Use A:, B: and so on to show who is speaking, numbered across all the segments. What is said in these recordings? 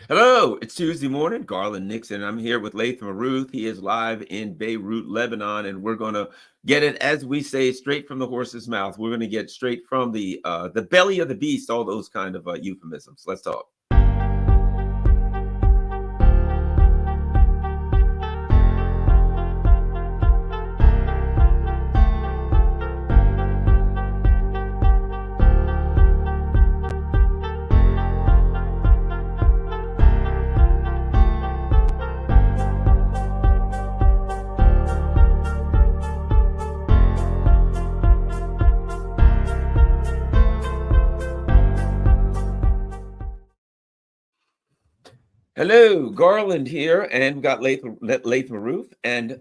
A: Hello, it's Tuesday morning. Garland Nixon. I'm here with Latham Aruth. He is live in Beirut, Lebanon, and we're going to get it, as we say, straight from the horse's mouth. We're going to get straight from the belly of the beast, all those kind of euphemisms. Let's talk. Hello, Garland here, and we got Latham Aruth, and we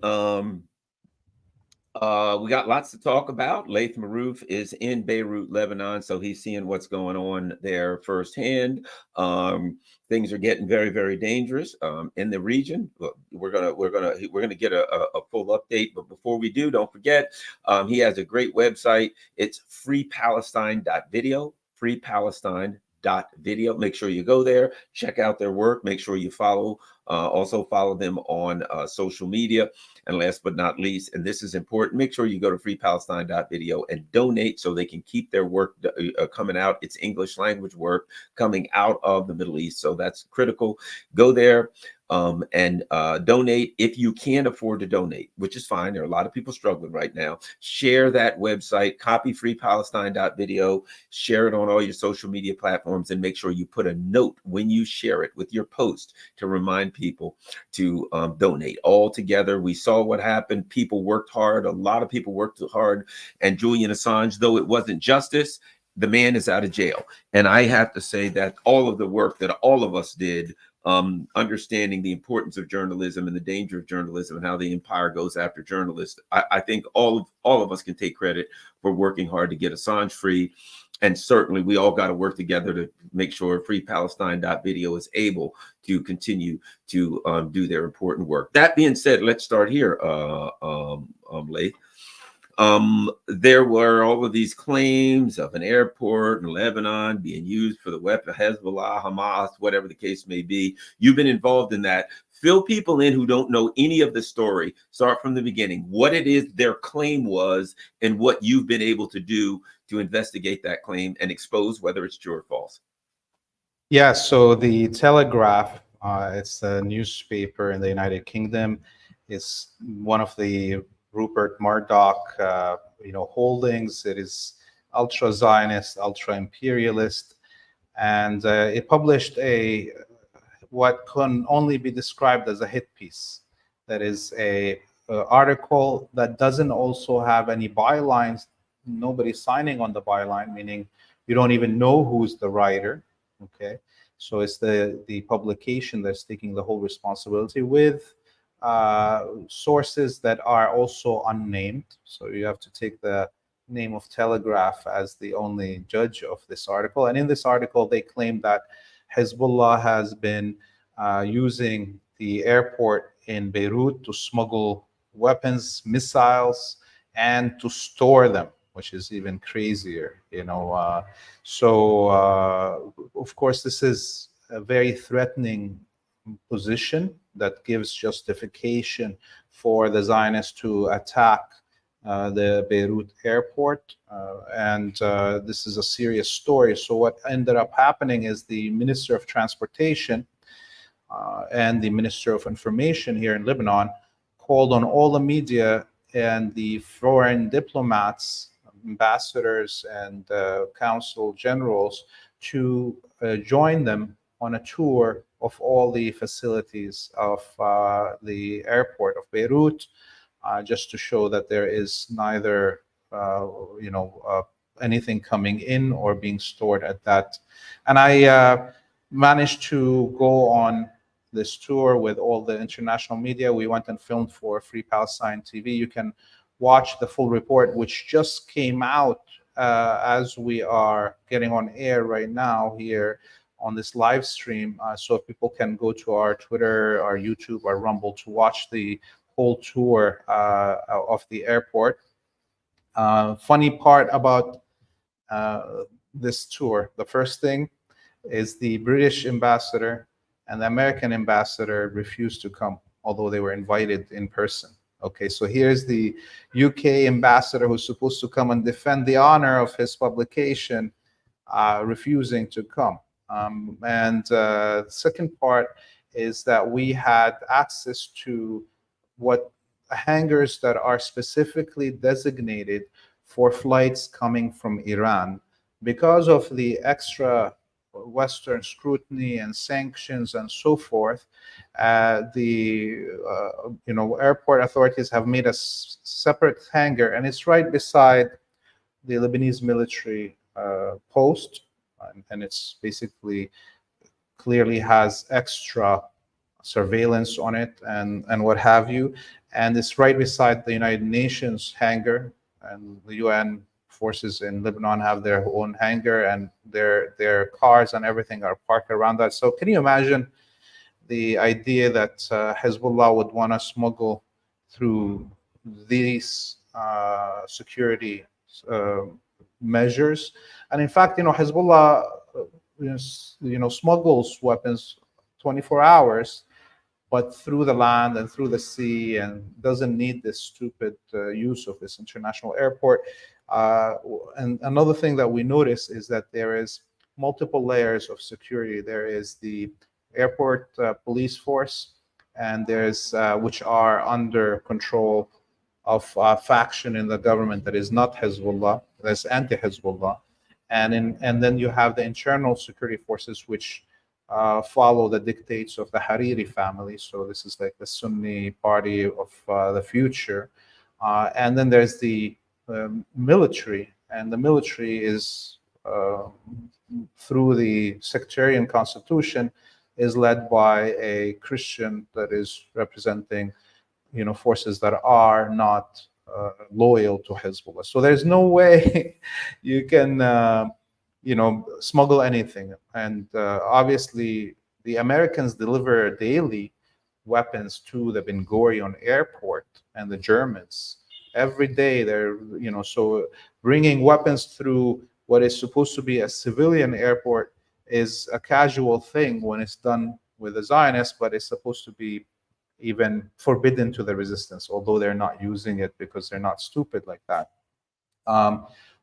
A: got lots to talk about. Latham Aruth is in Beirut, Lebanon, so he's seeing what's going on there firsthand. Things are getting very, very dangerous in the region. Look, we're gonna get a full update, but before we do, don't forget he has a great website. It's freepalestine.video. Freepalestine.video. Make sure you go there, check out their work. Make sure you also follow them on social media. And last but not least, and this is important, make sure you go to freepalestine.video and donate so they can keep their work coming out. It's English language work coming out of the Middle East. So that's critical. Go there and donate if you can't afford to donate, which is fine. There are a lot of people struggling right now. Share that website, copy freepalestine.video, share it on all your social media platforms, and make sure you put a note when you share it with your post to remind people to donate. All together, we saw what happened. People worked hard. A lot of people worked hard. And Julian Assange, though it wasn't justice, the man is out of jail. And I have to say that all of the work that all of us did, understanding the importance of journalism and the danger of journalism and how the empire goes after journalists, I think all of us can take credit for working hard to get Assange free. And certainly we all got to work together to make sure freepalestine.video is able to continue to do their important work. That being said, let's start here, Laith. There were all of these claims of an airport in Lebanon being used for the weapon of Hezbollah, Hamas, whatever the case may be. You've been involved in that. Fill people in who don't know any of the story. Start from the beginning. What it is their claim was and what you've been able to do to investigate that claim and expose whether it's true or false.
B: Yeah, so the Telegraph, it's a newspaper in the United Kingdom. It's one of the Rupert Murdoch, holdings. It is ultra-Zionist, ultra-imperialist, and it published what can only be described as a hit piece. That is a article that doesn't also have any bylines. Nobody's signing on the byline, meaning you don't even know who's the writer. Okay, so it's the publication that's taking the whole responsibility with sources that are also unnamed. So you have to take the name of Telegraph as the only judge of this article. And in this article, they claim that Hezbollah has been using the airport in Beirut to smuggle weapons, missiles, and to store them, which is even crazier, of course, this is a very threatening position that gives justification for the Zionists to attack the Beirut airport. And this is a serious story. So what ended up happening is the Minister of Transportation and the Minister of Information here in Lebanon called on all the media and the foreign diplomats, ambassadors, and consul generals to join them on a tour of all the facilities of the airport of Beirut, just to show that there is neither, anything coming in or being stored at that. And I managed to go on this tour with all the international media. We went and filmed for Free Palestine TV. You can watch the full report, which just came out as we are getting on air right now here on this live stream. So if people can go to our Twitter, our YouTube, our Rumble to watch the whole tour of the airport. Funny part about this tour, the first thing is the British ambassador and the American ambassador refused to come, although they were invited in person. Okay, so here's the UK ambassador who's supposed to come and defend the honor of his publication, refusing to come. And the second part is that we had access to what hangars that are specifically designated for flights coming from Iran. Because of the extra Western scrutiny and sanctions and so forth, the airport authorities have made a separate hangar, and it's right beside the Lebanese military post, and it's basically clearly has extra surveillance on it and what have you, and it's right beside the United Nations hangar, and the UN forces in Lebanon have their own hangar, and their cars and everything are parked around that. So can you imagine the idea that Hezbollah would want to smuggle through these security measures? And in fact, Hezbollah smuggles weapons 24 hours, but through the land and through the sea, and doesn't need this stupid use of this international airport. And another thing that we notice is that there is multiple layers of security. There is the airport police force, and there's which are under control of a faction in the government that is not Hezbollah, that's anti-Hezbollah, and then you have the internal security forces which follow the dictates of the Hariri family. So this is like the Sunni party of the future. And then there's the military, and the military is through the sectarian constitution is led by a Christian that is representing forces that are not loyal to Hezbollah. So there's no way you can smuggle anything. And obviously the Americans deliver daily weapons to the Ben Gurion airport, and the Germans every day. They're so bringing weapons through what is supposed to be a civilian airport is a casual thing when it's done with the Zionists, but it's supposed to be even forbidden to the resistance, although they're not using it because they're not stupid like that.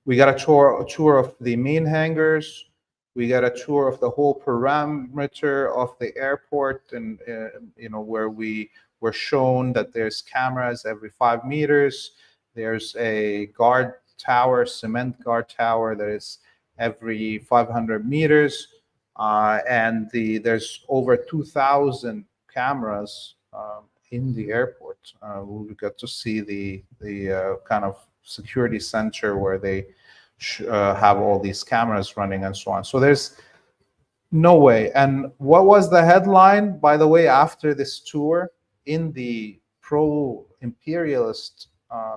B: We got a tour of the main hangars. We got a tour of the whole perimeter of the airport, and where we were shown that there's cameras every 5 meters. There's a guard tower, cement guard tower, that is every 500 meters, and there's over 2,000 cameras in the airport. We got to see the kind of security center where they have all these cameras running and so on. So there's no way. And what was the headline, by the way, after this tour in the pro-imperialist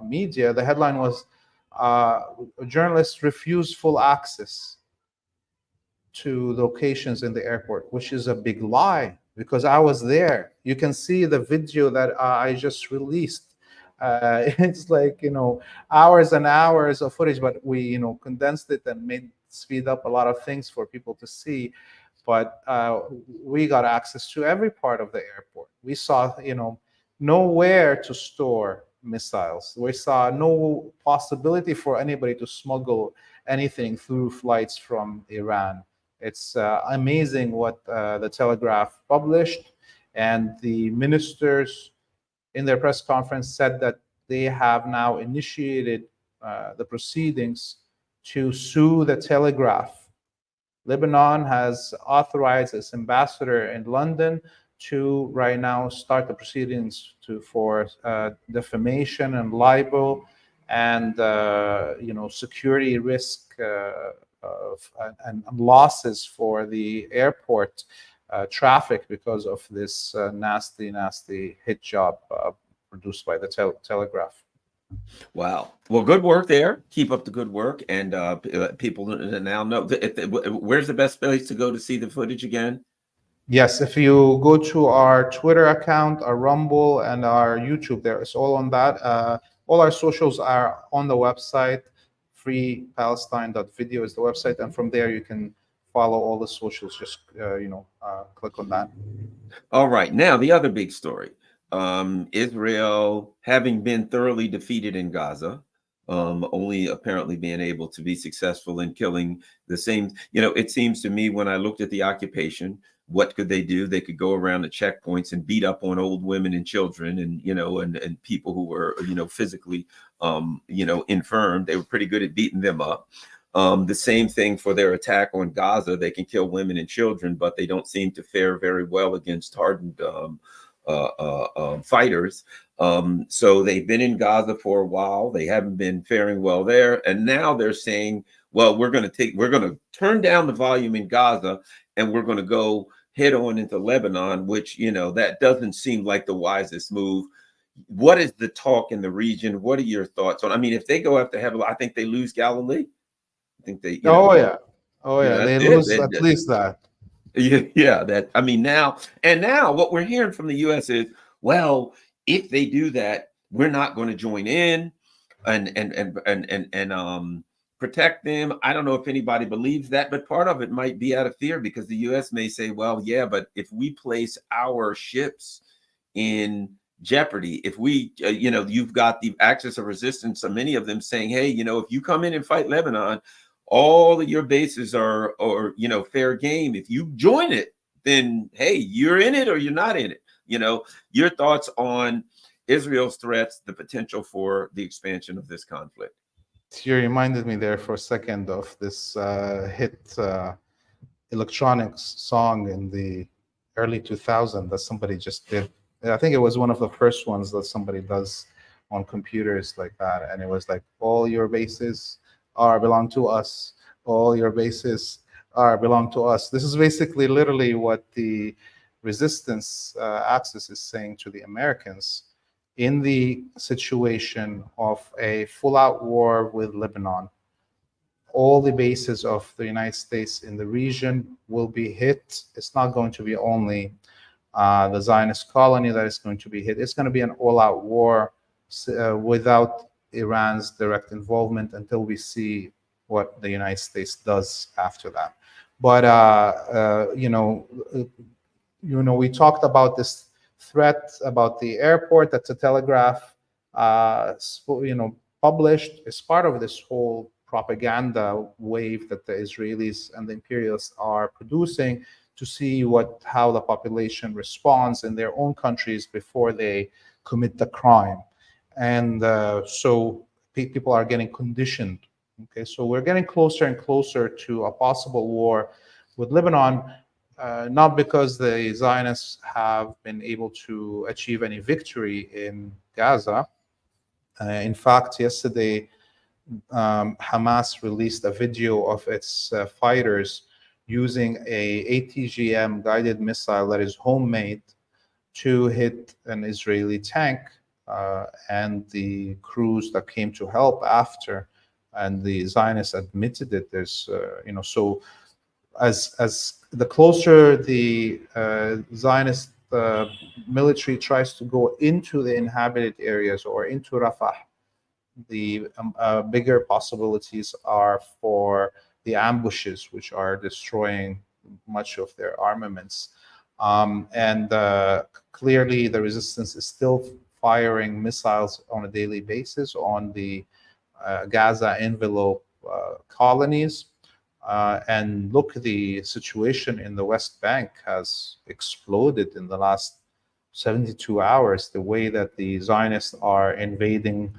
B: media? The headline was journalists refuse full access to locations in the airport, which is a big lie, because I was there. You can see the video that I just released. It's like hours and hours of footage, but we condensed it and made speed up a lot of things for people to see. But we got access to every part of the airport. We saw nowhere to store missiles. We saw no possibility for anybody to smuggle anything through flights from Iran. It's amazing what the Telegraph published, and the ministers in their press conference said that they have now initiated the proceedings to sue the Telegraph. Lebanon has authorized its ambassador in London to right now start the proceedings for defamation and libel and security risk and losses for the airport traffic because of this nasty hit job produced by the Telegraph.
A: Wow. Well, good work there. Keep up the good work. And people now know. Where's the best place to go to see the footage again?
B: Yes, if you go to our Twitter account, our Rumble, and our YouTube, there it's all on that. All our socials are on the website. freepalestine.video is the website, and from there you can follow all the socials. Just click on that.
A: All right. Now, the other big story, Israel having been thoroughly defeated in Gaza, only apparently being able to be successful in killing the same. It seems to me when I looked at the occupation, what could they do? They could go around the checkpoints and beat up on old women and children and, and people who were, physically, infirm. They were pretty good at beating them up. The same thing for their attack on Gaza. They can kill women and children, but they don't seem to fare very well against hardened fighters. So they've been in Gaza for a while. They haven't been faring well there. And now they're saying, well, we're going to turn down the volume in Gaza and we're going to go head on into Lebanon, which, that doesn't seem like the wisest move. What is the talk in the region? What are your thoughts on? I mean, if they go after Hezbollah, I think they lose Galilee. I think they,
B: Oh yeah, they lose
A: it.
B: at least that.
A: Yeah, that I mean now what we're hearing from the US is, well, if they do that, we're not going to join in and protect them. I don't know if anybody believes that, but part of it might be out of fear because the US may say, well, yeah, but if we place our ships in jeopardy, if we you've got the axis of resistance, so many of them saying, hey, if you come in and fight Lebanon, all of your bases are fair game. If you join it, then hey, you're in it or you're not in it. Your thoughts on Israel's threats, the potential for the expansion of this conflict.
B: You reminded me there for a second of this hit electronics song in the early 2000s that somebody just did. I think it was one of the first ones that somebody does on computers like that, and it was like, all your bases belong to us. All your bases belong to us. This is basically literally what the resistance axis is saying to the Americans in the situation of a full-out war with Lebanon. All the bases of the United States in the region will be hit. It's not going to be only the Zionist colony that is going to be hit. It's going to be an all-out war without Iran's direct involvement until we see what the United States does after that. But we talked about this threat about the airport that the Telegraph published as part of this whole propaganda wave that the Israelis and the imperialists are producing to see how the population responds in their own countries before they commit the crime. And so people are getting conditioned. Okay, so we're getting closer and closer to a possible war with Lebanon, not because the Zionists have been able to achieve any victory in Gaza. In fact, yesterday, Hamas released a video of its fighters using a ATGM guided missile that is homemade to hit an Israeli tank, and the crews that came to help after, and the Zionists admitted it. There's, so as the closer the Zionist military tries to go into the inhabited areas or into Rafah, the bigger possibilities are for the ambushes, which are destroying much of their armaments. And clearly, the resistance is still firing missiles on a daily basis on the Gaza envelope colonies. And look, the situation in the West Bank has exploded in the last 72 hours. The way that the Zionists are invading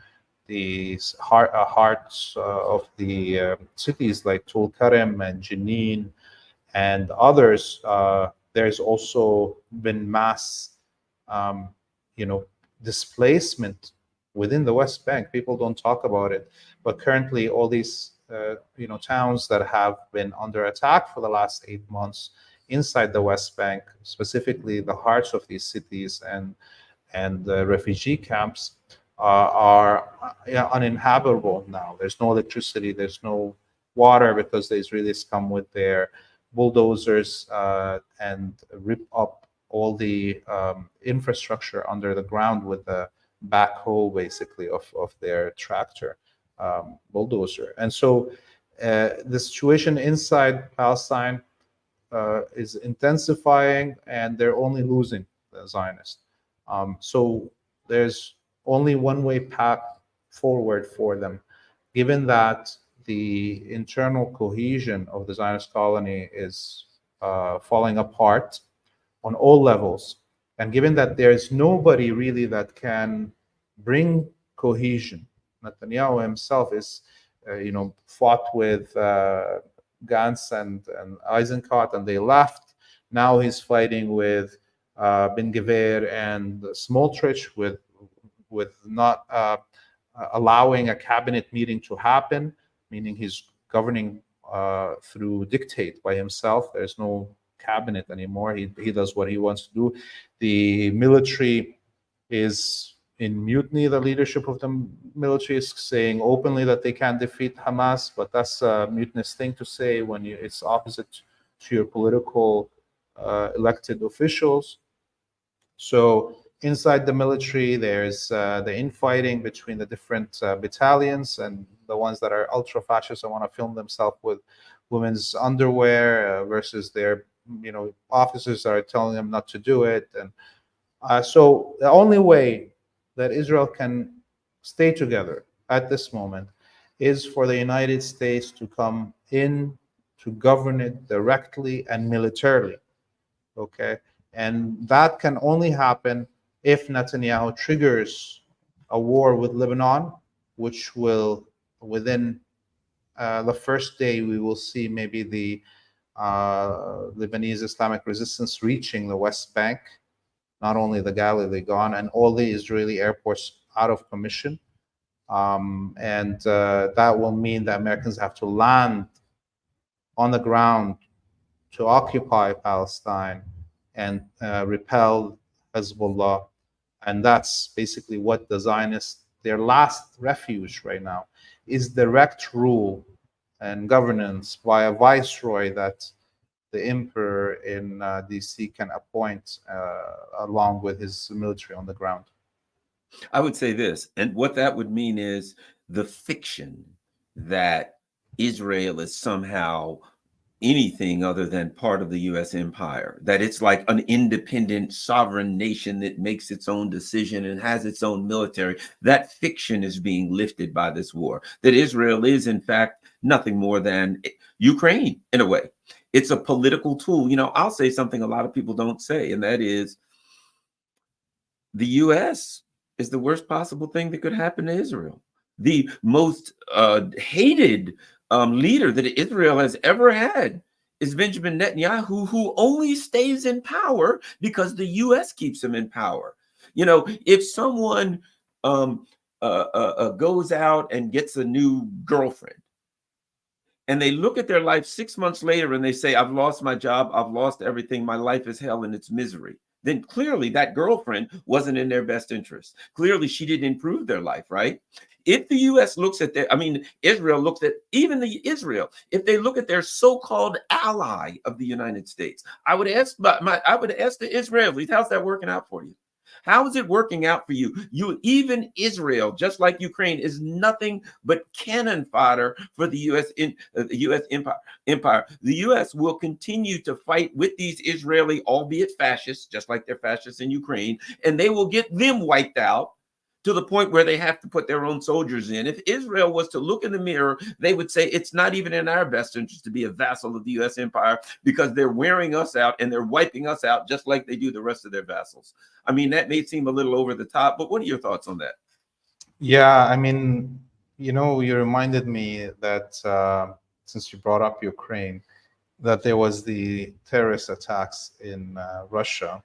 B: the hearts of the cities like Tulkarem and Jenin and others. There's also been mass, displacement within the West Bank. People don't talk about it, but currently all these towns that have been under attack for the last 8 months inside the West Bank, specifically the hearts of these cities and the refugee camps, are uninhabitable now. There's no electricity, there's no water, because the Israelis come with their bulldozers and rip up all the infrastructure under the ground with the backhoe, basically, of their tractor bulldozer. And so the situation inside Palestine is intensifying, and they're only losing the Zionists. So there's only one way path forward for them, given that the internal cohesion of the Zionist colony is falling apart on all levels, and given that there's nobody really that can bring cohesion. Netanyahu himself is, fought with Gantz and Eisenkot, and they left. Now he's fighting with Ben Gvir and Smotrich with not allowing a cabinet meeting to happen, meaning he's governing through dictate by himself. There's no cabinet anymore. He does what he wants to do. The military is in mutiny. The leadership of the military is saying openly that they can't defeat Hamas, but that's a mutinous thing to say when it's opposite to your political elected officials. So inside the military, there's the infighting between the different battalions, and the ones that are ultra-fascist and want to film themselves with women's underwear versus their officers are telling them not to do it. And so the only way that Israel can stay together at this moment is for the United States to come in to govern it directly and militarily. Okay, and that can only happen if Netanyahu triggers a war with Lebanon, which will, within the first day, we will see maybe the Lebanese Islamic resistance reaching the West Bank, not only the Galilee gone, and all the Israeli airports out of commission. And that will mean that Americans have to land on the ground to occupy Palestine and repel Hezbollah. And that's basically what the Zionists, their last refuge right now, is direct rule and governance by a viceroy that the emperor in DC can appoint along with his military on the ground.
A: I would say this, and what that would mean is the fiction that Israel is somehow anything other than part of the U.S. empire, that it's like an independent sovereign nation that makes its own decision and has its own military. That fiction is being lifted by this war, that Israel is in fact nothing more than Ukraine in a way. It's a political tool. I'll say something a lot of people don't say, and that is the U.S. is the worst possible thing that could happen to Israel. The most hated leader that Israel has ever had is Benjamin Netanyahu, who only stays in power because the U.S. keeps him in power. If someone goes out and gets a new girlfriend, and they look at their life 6 months later and they say, I've lost my job, I've lost everything, my life is hell and it's misery, then clearly that girlfriend wasn't in their best interest. Clearly she didn't improve their life, right? If the U.S. looks at Israel looks at even Israel, if they look at their so-called ally of the United States, I would ask the Israelis, how's that working out for you? How is it working out for you? Even Israel, just like Ukraine, is nothing but cannon fodder for the U.S. empire. The U.S. will continue to fight with these Israeli, albeit fascists, just like they're fascists in Ukraine, and they will get them wiped out to the point where they have to put their own soldiers in. If Israel was to look in the mirror, they would say it's not even in our best interest to be a vassal of the U.S. empire because they're wearing us out and they're wiping us out just like they do the rest of their vassals. That may seem a little over the top, but what are your thoughts on that?
B: Yeah, you reminded me that since you brought up Ukraine, that there was the terrorist attacks in Russia,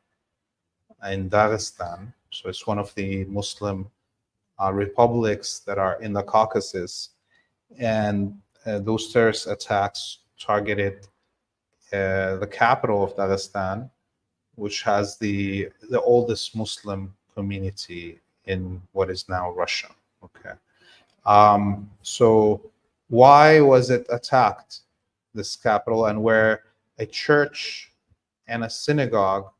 B: in Dagestan. So it's one of the Muslim republics that are in the Caucasus, and those terrorist attacks targeted the capital of Dagestan, which has the oldest Muslim community in what is now Russia. Okay, so why was it attacked, this capital, and where a church and a synagogue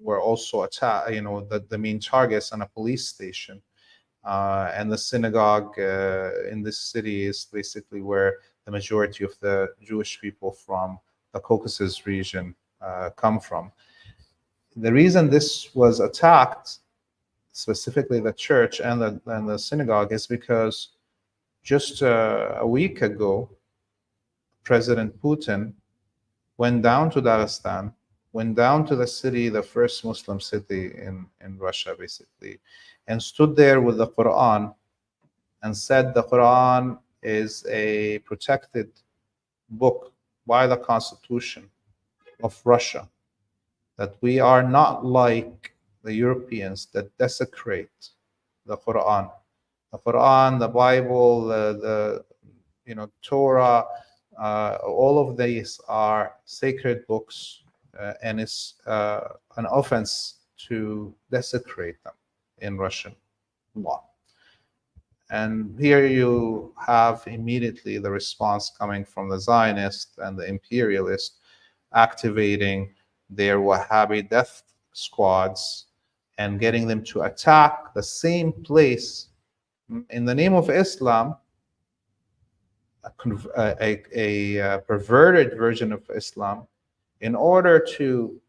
B: were also attacked, the main targets, and a police station. And the synagogue in this city is basically where the majority of the Jewish people from the Caucasus region come from. The reason this was attacked, specifically the church and the synagogue, is because just a week ago, President Putin went down to Dagestan, went down to the city, the first Muslim city in Russia, basically, and stood there with the Quran and said the Quran is a protected book by the Constitution of Russia, that we are not like the Europeans that desecrate the Quran. The Quran, the Bible, the Torah, all of these are sacred books, and it's an offense to desecrate them in Russian law. And here you have immediately the response coming from the Zionists and the imperialists activating their Wahhabi death squads and getting them to attack the same place in the name of Islam, a perverted version of Islam, in order to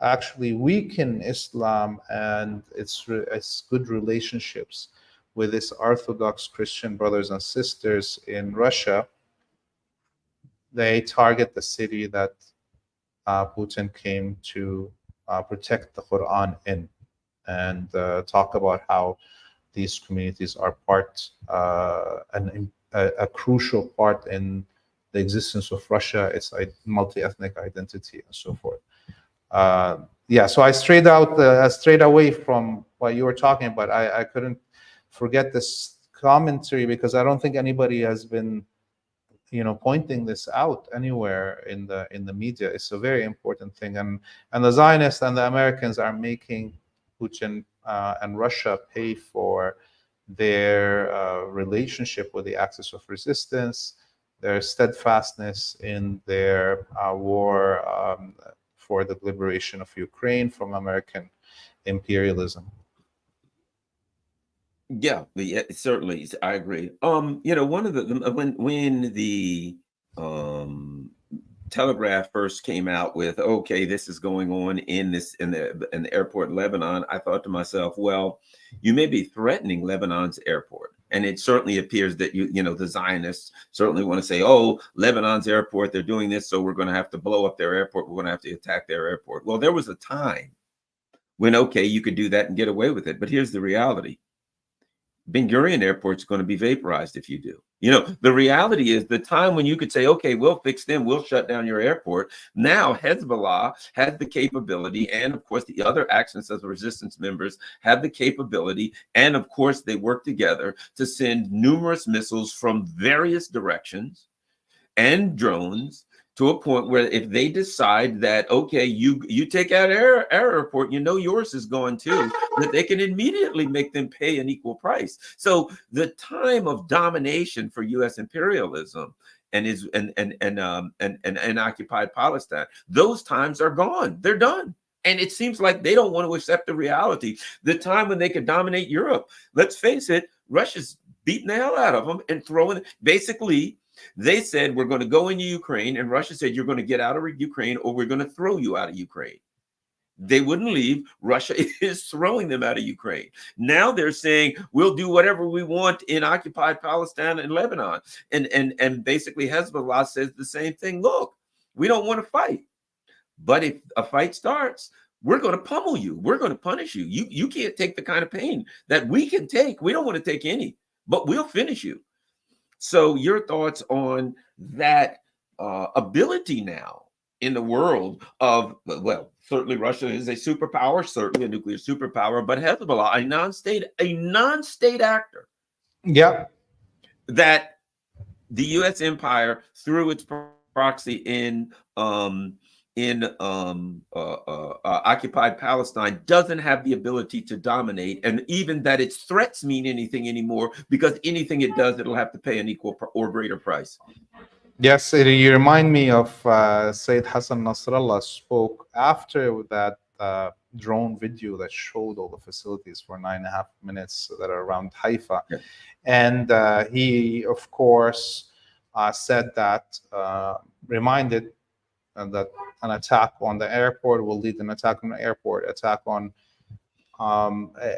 B: actually weaken Islam and its good relationships with its Orthodox Christian brothers and sisters in Russia. They target the city that Putin came to protect the Quran in, and talk about how these communities are a crucial part in the existence of Russia, its multi-ethnic identity, and so forth. So I strayed away from what you were talking about. I couldn't forget this commentary because I don't think anybody has been, pointing this out anywhere in the media. It's a very important thing, and the Zionists and the Americans are making Putin and Russia pay for their relationship with the Axis of Resistance, their steadfastness in their war for the liberation of Ukraine from American imperialism.
A: Yeah, certainly, I agree. One of the when the Telegraph first came out with, okay, this is going on in the airport in Lebanon, I thought to myself, well, you may be threatening Lebanon's airport. And it certainly appears that the Zionists certainly want to say, oh, Lebanon's airport, they're doing this, so we're going to have to blow up their airport. We're going to have to attack their airport. Well, there was a time when, okay, you could do that and get away with it. But here's the reality. Ben Gurion Airport is going to be vaporized if you do. The reality is the time when you could say, okay, we'll fix them, we'll shut down your airport. Now Hezbollah has the capability, and of course the other Axis of Resistance members have the capability, and of course they work together to send numerous missiles from various directions and drones to a point where if they decide that, okay, you take out our airport, yours is going too, that they can immediately make them pay an equal price. So the time of domination for U.S. imperialism and occupied Palestine, those times are gone. They're done. And it seems like they don't want to accept the reality. The time when they could dominate Europe, let's face it, Russia's beating the hell out of them and throwing, basically, they said, we're going to go into Ukraine, and Russia said, you're going to get out of Ukraine or we're going to throw you out of Ukraine. They wouldn't leave. Russia is throwing them out of Ukraine. Now they're saying, we'll do whatever we want in occupied Palestine and Lebanon. And basically Hezbollah says the same thing. Look, we don't want to fight. But if a fight starts, we're going to pummel you. We're going to punish you. You can't take the kind of pain that we can take. We don't want to take any, but we'll finish you. So your thoughts on that ability now in the world of, well, certainly Russia is a superpower, certainly a nuclear superpower, but Hezbollah, a non-state actor.
B: Yeah.
A: That the U.S. empire through its proxy in occupied Palestine doesn't have the ability to dominate, and even that its threats mean anything anymore, because anything it does, it'll have to pay an equal or greater price.
B: Yes, you remind me of Sayyid Hassan Nasrallah spoke after that drone video that showed all the facilities for 9.5 minutes that are around Haifa.
A: Yeah.
B: And he, of course, said that, reminded and that an attack on the airport will lead to an attack on the airport, attack on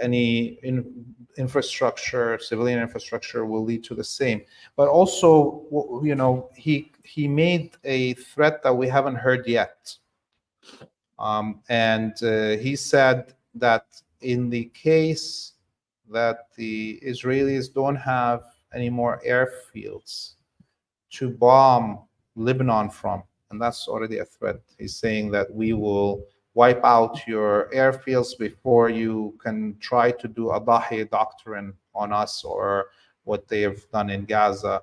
B: any infrastructure, civilian infrastructure will lead to the same. But also, he made a threat that we haven't heard yet. And he said that in the case that the Israelis don't have any more airfields to bomb Lebanon from, and that's already a threat. He's saying that we will wipe out your airfields before you can try to do a Dahi doctrine on us, or what they have done in Gaza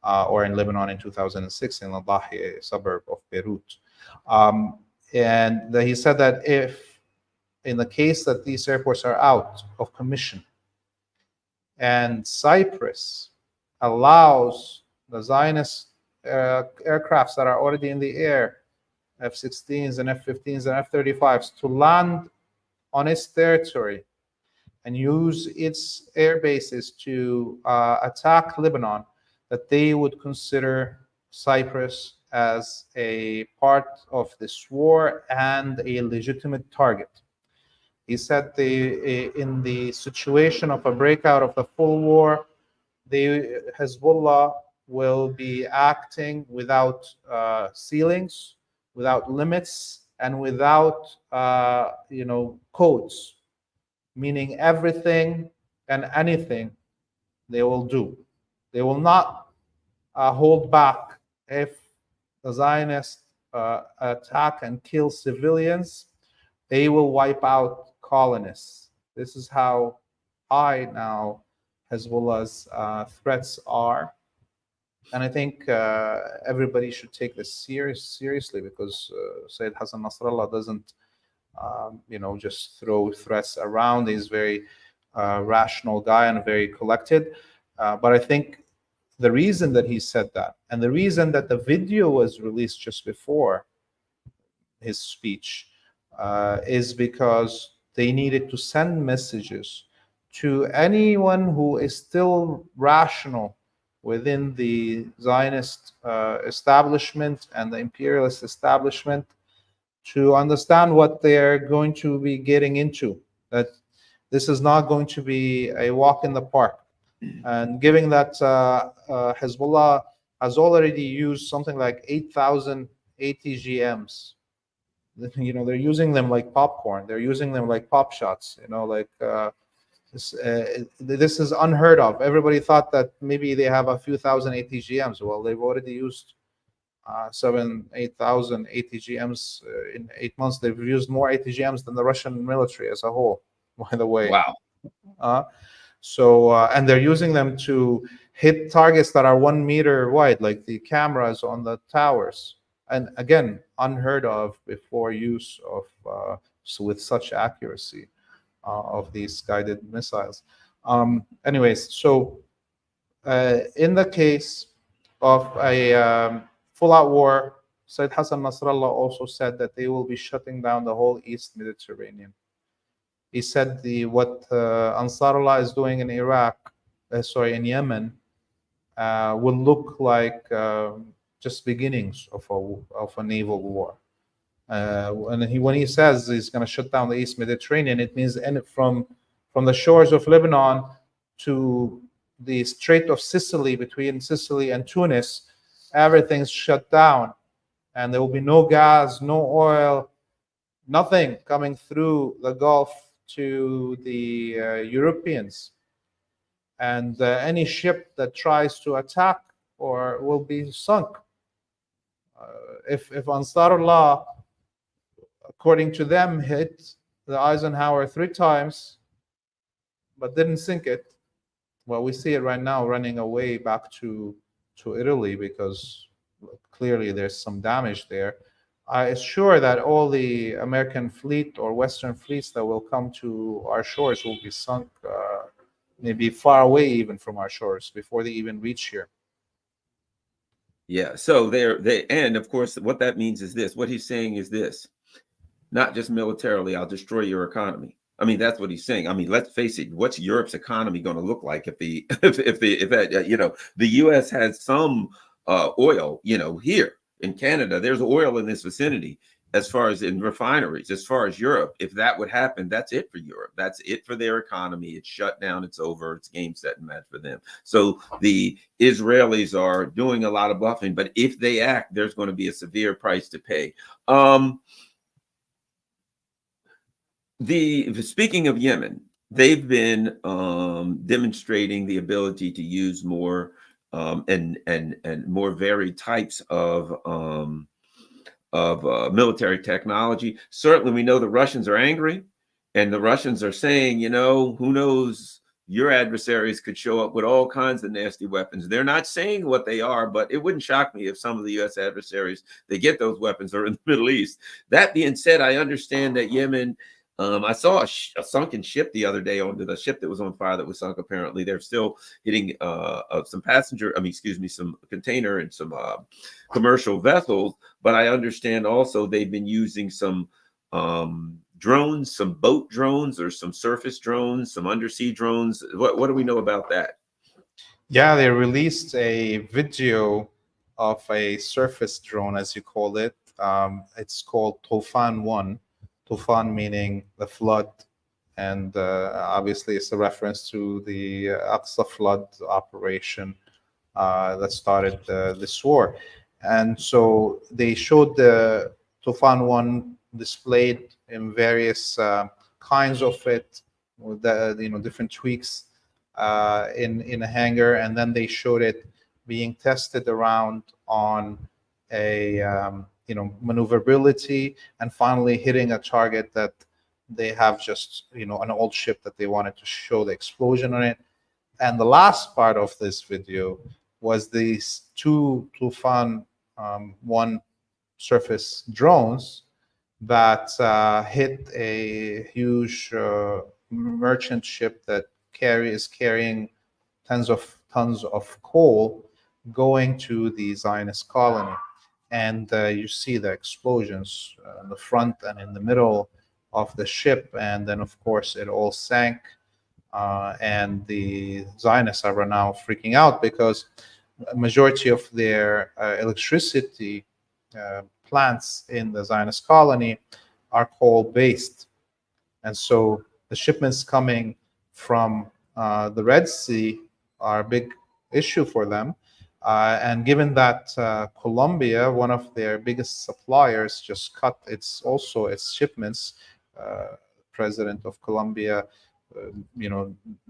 B: or in Lebanon in 2006 in the Dahi suburb of Beirut. And he said that if, in the case that these airports are out of commission and Cyprus allows the Zionist aircrafts that are already in the air, F-16s and F-15s and F-35s, to land on its territory and use its air bases to attack Lebanon, that they would consider Cyprus as a part of this war and a legitimate target. He said in the situation of a breakout of the full war, Hezbollah will be acting without ceilings, without limits, and without codes, meaning everything and anything they will do. They will not hold back. If the Zionists attack and kill civilians, they will wipe out colonists. This is how high now Hezbollah's threats are. And I think everybody should take this seriously, because Sayyid Hassan Nasrallah doesn't, just throw threats around. He's a very rational guy and very collected. But I think the reason that he said that, and the reason that the video was released just before his speech, is because they needed to send messages to anyone who is still rational within the Zionist establishment and the imperialist establishment, to understand what they're going to be getting into, that this is not going to be a walk in the park. And given that Hezbollah has already used something like 8,000 ATGMs, they're using them like popcorn, they're using them like pop shots, this is unheard of. Everybody thought that maybe they have a few thousand ATGMs. Well, they've already used 8,000 ATGMs in 8 months. They've used more ATGMs than the Russian military as a whole, by the way.
A: Wow.
B: And they're using them to hit targets that are 1 meter wide, like the cameras on the towers. And again, unheard of before use of with such accuracy of these guided missiles. Anyways, so in the case of a full-out war, Sayyid Hassan Nasrallah also said that they will be shutting down the whole East Mediterranean. He said what Ansarullah is doing in in Yemen, will look like just beginnings of a naval war. When he says he's going to shut down the East Mediterranean, it means from the shores of Lebanon to the Strait of Sicily, between Sicily and Tunis, everything's shut down, and there will be no gas, no oil, nothing coming through the Gulf to the Europeans. And any ship that tries to attack or will be sunk. If Ansarullah, according to them, hit the Eisenhower 3 times but didn't sink it, well, we see it right now running away back to Italy, because clearly there's some damage there. I'm sure that all the American fleet or Western fleets that will come to our shores will be sunk maybe far away even from our shores before they even reach here.
A: Yeah, so and of course, what that means is this. What he's saying is this: not just militarily, I'll destroy your economy. I mean, that's what he's saying. I mean, let's face it. What's Europe's economy going to look like if the U.S. has some oil, here? in Canada, there's oil in this vicinity. As far as in refineries, as far as Europe, if that would happen, that's it for Europe. That's it for their economy. It's shut down. It's over. It's game, set, and match for them. So the Israelis are doing a lot of bluffing, but if they act, there's going to be a severe price to pay. Speaking of Yemen, they've been demonstrating the ability to use more and more varied types of military technology. Certainly, we know the Russians are angry, and the Russians are saying, you know, who knows, your adversaries could show up with all kinds of nasty weapons. They're not saying what they are, but it wouldn't shock me if some of the U.S. adversaries, they get those weapons, are in the Middle East. That being said, I understand that Yemen, I saw a sunken ship the other day, onto the ship that was on fire that was sunk. Apparently, they're still hitting some some container and some commercial vessels. But I understand also they've been using some drones, some boat drones, or some surface drones, some undersea drones. What do we know about that?
B: Yeah, they released a video of a surface drone, as you call it. It's called Tufan 1. Tufan meaning the flood, and obviously it's a reference to the Aqsa flood operation that started this war. And so they showed the Tufan 1 displayed in various kinds of it, with the, different tweaks in a hangar, and then they showed it being tested around on a maneuverability, and finally hitting a target that they have just an old ship that they wanted to show the explosion on it. And the last part of this video was these two Tufan 1 surface drones that hit a huge merchant ship that is carrying tons of coal going to the Zionist colony. And you see the explosions in the front and in the middle of the ship. And then, of course, it all sank. And the Zionists are now freaking out because a majority of their electricity plants in the Zionist colony are coal-based. And so the shipments coming from the Red Sea are a big issue for them. And given that Colombia, one of their biggest suppliers, just cut its shipments, President of Colombia,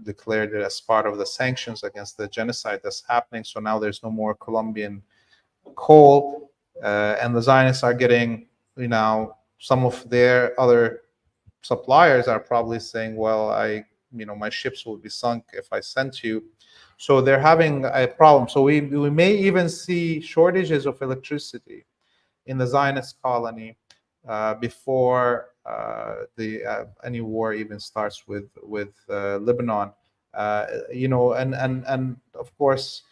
B: declared it as part of the sanctions against the genocide that's happening. So now there's no more Colombian coal, and the Zionists are getting, some of their other suppliers are probably saying, well, my ships will be sunk if I send to you. So they're having a problem. So we may even see shortages of electricity in the Zionist colony before any war even starts with Lebanon. And of course,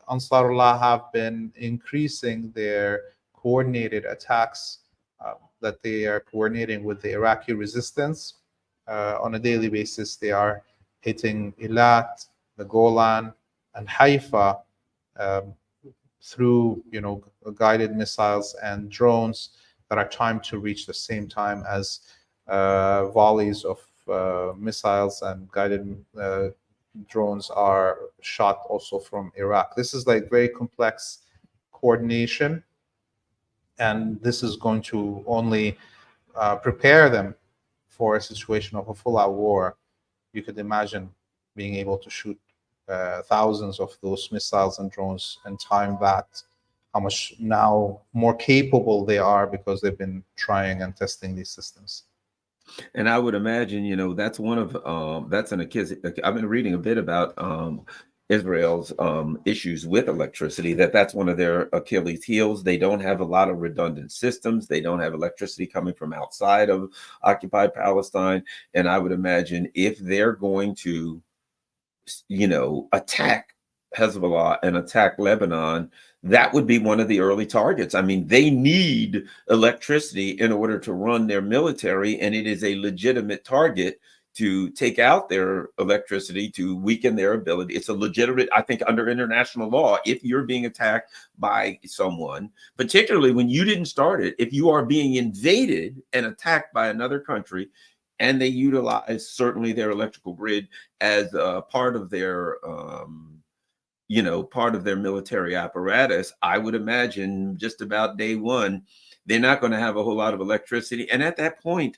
B: Ansarullah have been increasing their coordinated attacks that they are coordinating with the Iraqi resistance on a daily basis. They are hitting Eilat, the Golan, and Haifa through guided missiles and drones that are timed to reach the same time as volleys of missiles and guided drones are shot also from Iraq. This is like very complex coordination, and this is going to only prepare them for a situation of a full-out war. You could imagine being able to shoot thousands of those missiles and drones and time that, how much now more capable they are because they've been trying and testing these systems.
A: And I would imagine, that's one of that's an Achilles. I've been reading a bit about Israel's issues with electricity. That's one of their Achilles heels. They don't have a lot of redundant systems. They don't have electricity coming from outside of occupied Palestine. And I would imagine if they're going to, attack Hezbollah and attack Lebanon, that would be one of the early targets. I mean, they need electricity in order to run their military, and it is a legitimate target to take out their electricity to weaken their ability. It's a legitimate, I think, under international law, if you're being attacked by someone, particularly when you didn't start it, if you are being invaded and attacked by another country, and they utilize certainly their electrical grid as part of their part of their military apparatus, I would imagine just about day one, they're not going to have a whole lot of electricity. And at that point,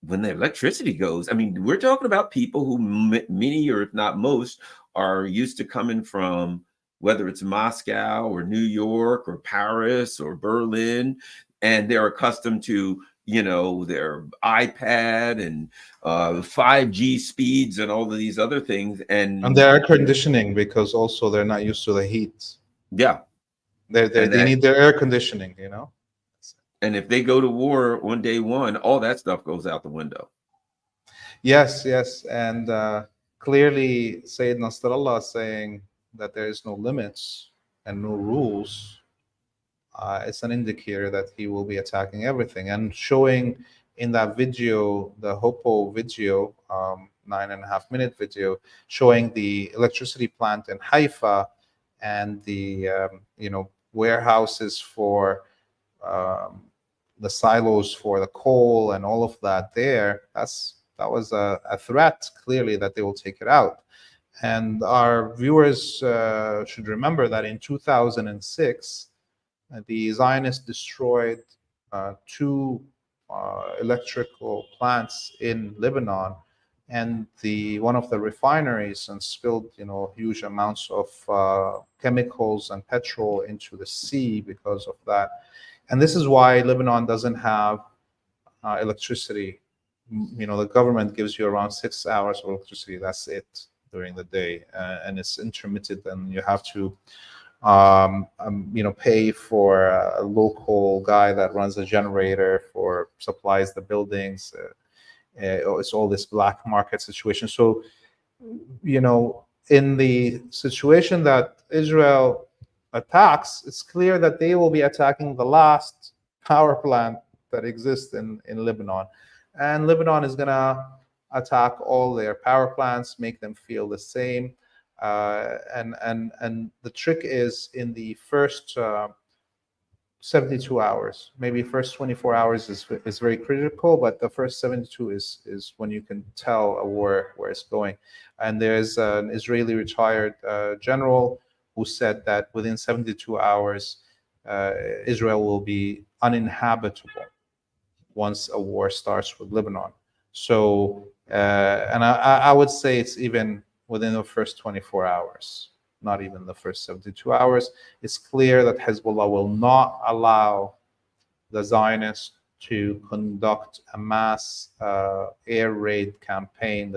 A: when the electricity goes, I mean, we're talking about people who many, or if not most, are used to coming from, whether it's Moscow or New York or Paris or Berlin, and they're accustomed to, their iPad and 5G speeds and all of these other things. And
B: their air conditioning, because also they're not used to the heat.
A: Yeah.
B: They need their air conditioning,
A: And if they go to war on day one, all that stuff goes out the window.
B: Yes. And clearly, Sayyid Nasrallah is saying that there is no limits and no rules. It's an indicator that he will be attacking everything, and showing in that video, the Hopo video, 9.5-minute video, showing the electricity plant in Haifa and the warehouses for the silos for the coal and all of that there. That was a threat, clearly, that they will take it out. And our viewers should remember that in 2006, the Zionists destroyed 2 electrical plants in Lebanon, and one of the refineries, and spilled huge amounts of chemicals and petrol into the sea because of that. And this is why Lebanon doesn't have electricity. The government gives you around 6 hours of electricity. That's it during the day, and it's intermittent, and you have to pay for a local guy that runs a generator for supplies the buildings. It's all this black market situation. So, in the situation that Israel attacks, it's clear that they will be attacking the last power plant that exists in Lebanon. And Lebanon is going to attack all their power plants, make them feel the same. And the trick is in the first 72 hours, maybe first 24 hours is very critical, but the first 72 is when you can tell a war where it's going. And there's an Israeli retired general who said that within 72 hours, Israel will be uninhabitable once a war starts with Lebanon. So, and I would say it's even within the first 24 hours, not even the first 72 hours. It's clear that Hezbollah will not allow the Zionists to conduct a mass air raid campaign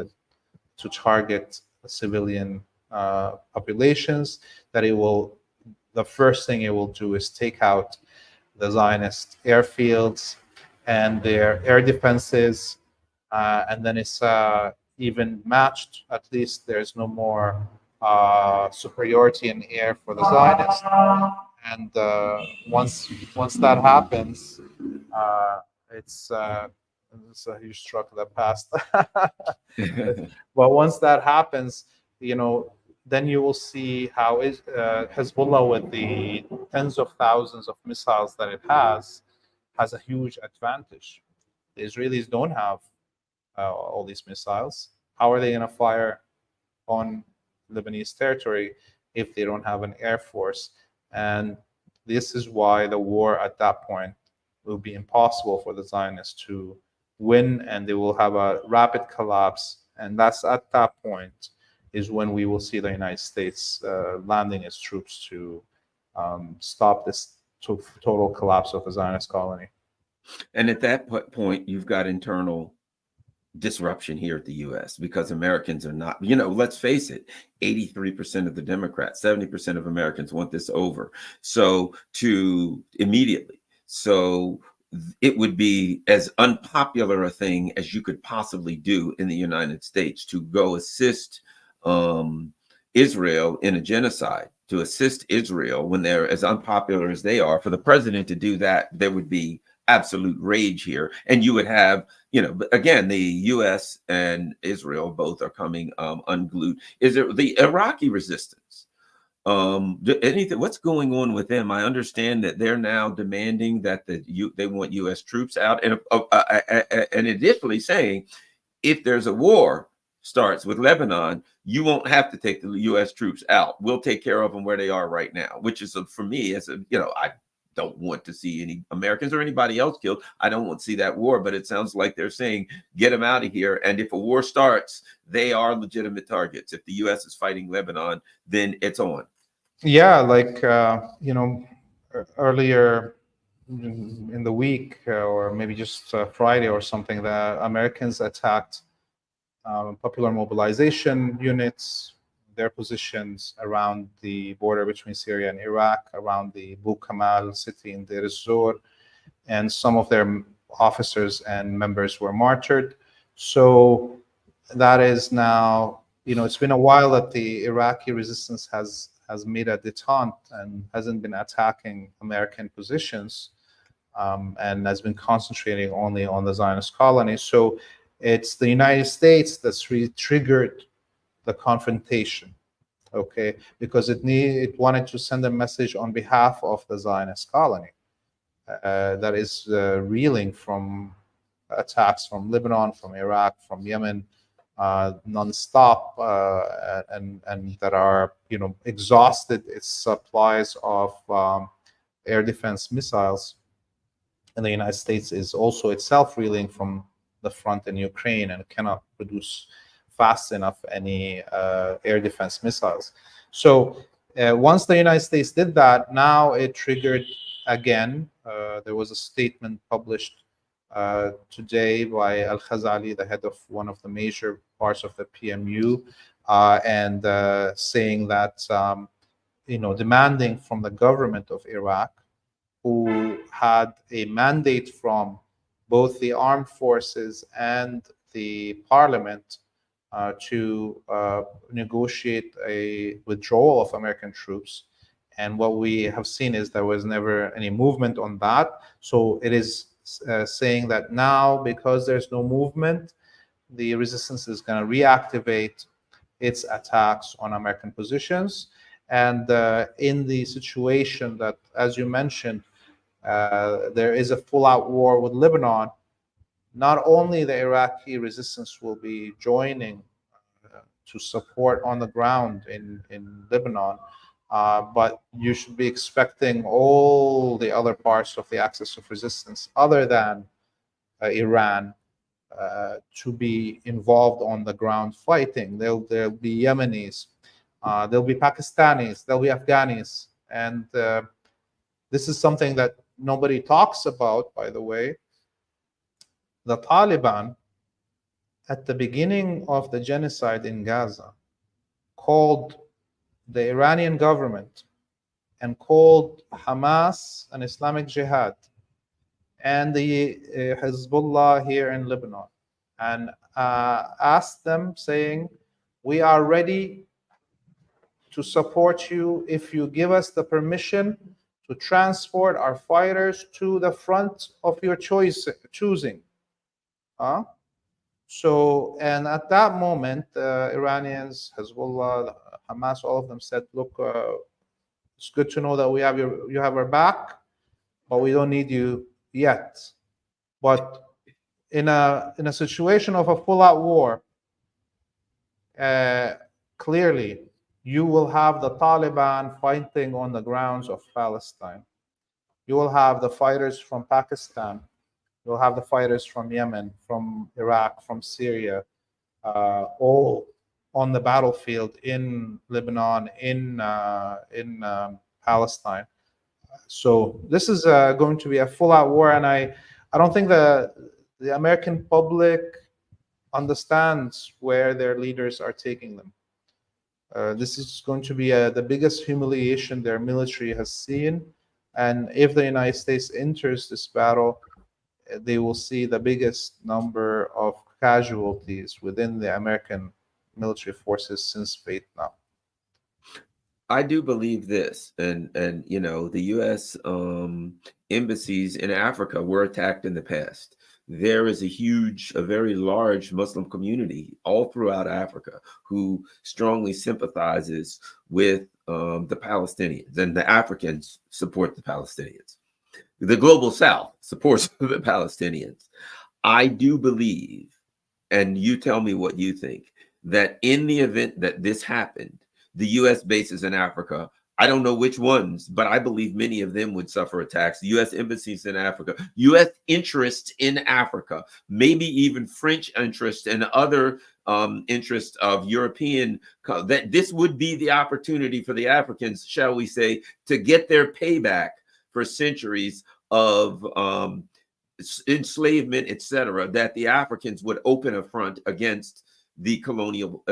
B: to target civilian populations. The first thing it will do is take out the Zionist airfields and their air defenses, and then it's even matched. At least there's no more superiority in air for the Zionists. And once that happens, it's a huge truck that passed. But once that happens, then you will see how Hezbollah, with the tens of thousands of missiles that it has a huge advantage. The Israelis don't have all these missiles. How are they going to fire on Lebanese territory if they don't have an air force? And this is why the war at that point will be impossible for the Zionists to win, and they will have a rapid collapse. And that's at that point is when we will see the United States landing its troops to stop this total collapse of the Zionist colony.
A: And at that point, you've got internal disruption here at the U.S. because Americans are not, let's face it, 83% of the Democrats, 70% of Americans want this over. So immediately. So it would be as unpopular a thing as you could possibly do in the United States to go assist Israel in a genocide, to assist Israel when they're as unpopular as they are. For the president to do that, there would be absolute rage here. And you would have, but again, the U.S. and Israel both are coming unglued. Is there the Iraqi resistance? Anything? What's going on with them? I understand that they're now demanding that they want U.S. troops out, and additionally saying if there's a war starts with Lebanon, you won't have to take the U.S. troops out. We'll take care of them where they are right now, which is for me as I don't want to see any Americans or anybody else killed. I don't want to see that war, but it sounds like they're saying get them out of here. And if a war starts, they are legitimate targets. If the U.S. is fighting Lebanon, then it's on.
B: Yeah, like earlier in the week, or maybe just Friday or something, the Americans attacked popular mobilization units, their positions around the border between Syria and Iraq, around the Bou Kamal city in Deir ez-Zor, and some of their officers and members were martyred. So that is now, it's been a while that the Iraqi resistance has made a detente and hasn't been attacking American positions, and has been concentrating only on the Zionist colony. So it's the United States that's triggered the confrontation, okay? Because it wanted to send a message on behalf of the Zionist colony that is reeling from attacks from Lebanon, from Iraq, from Yemen, nonstop, and that are exhausted its supplies of air defense missiles. And the United States is also itself reeling from the front in Ukraine and cannot produce fast enough any air defense missiles. So once the United States did that, now it triggered again. There was a statement published today by Al-Khazali, the head of one of the major parts of the PMU, and saying that, demanding from the government of Iraq, who had a mandate from both the armed forces and the parliament to negotiate a withdrawal of American troops. And what we have seen is there was never any movement on that. So it is saying that now, because there's no movement, the resistance is going to reactivate its attacks on American positions. And in the situation that, as you mentioned, there is a full-out war with Lebanon, not only the Iraqi resistance will be joining to support on the ground in Lebanon, but you should be expecting all the other parts of the axis of resistance other than Iran to be involved on the ground fighting. There'll be Yemenis, there'll be Pakistanis, there'll be Afghanis, and this is something that nobody talks about, by the way. The Taliban, at the beginning of the genocide in Gaza, called the Iranian government and called Hamas an Islamic Jihad and the Hezbollah here in Lebanon, and asked them, saying, we are ready to support you if you give us the permission to transport our fighters to the front of your choosing. So, and at that moment, Iranians, Hezbollah, Hamas, all of them said, look, it's good to know that you have our back, but we don't need you yet. But in a situation of a full-out war, clearly you will have the Taliban fighting on the grounds of Palestine. You will have the fighters from Pakistan. You'll have the fighters from Yemen, from Iraq, from Syria, all on the battlefield in Lebanon, in Palestine. So this is going to be a full-out war, and I don't think the American public understands where their leaders are taking them. This is going to be the biggest humiliation their military has seen, and if the United States enters this battle, they will see the biggest number of casualties within the American military forces since Vietnam.
A: I do believe this, and you know, the U.S. Embassies in Africa were attacked in the past. There is a very large Muslim community all throughout Africa who strongly sympathizes with the Palestinians, and the Africans support the Palestinians. The global South supports the Palestinians. I do believe, and you tell me what you think, that in the event that this happened, the US bases in Africa, I don't know which ones, but I believe many of them would suffer attacks. US embassies in Africa, US interests in Africa, maybe even French interests and other interests of European, that this would be the opportunity for the Africans, shall we say, to get their payback for centuries of enslavement, etc., that the Africans would open a front against the colonial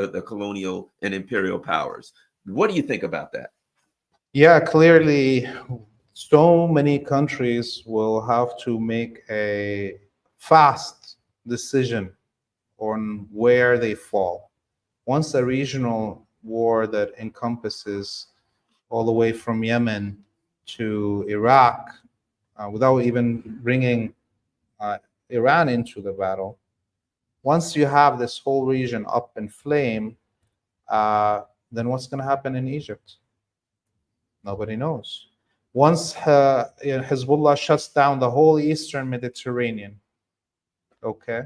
A: and imperial powers. What do you think about that?
B: Yeah, clearly, so many countries will have to make a fast decision on where they fall. Once a regional war that encompasses all the way from Yemen to Iraq, without even bringing Iran into the battle, once you have this whole region up in flame, then what's going to happen in Egypt? Nobody knows. Once Hezbollah shuts down the whole Eastern Mediterranean, okay,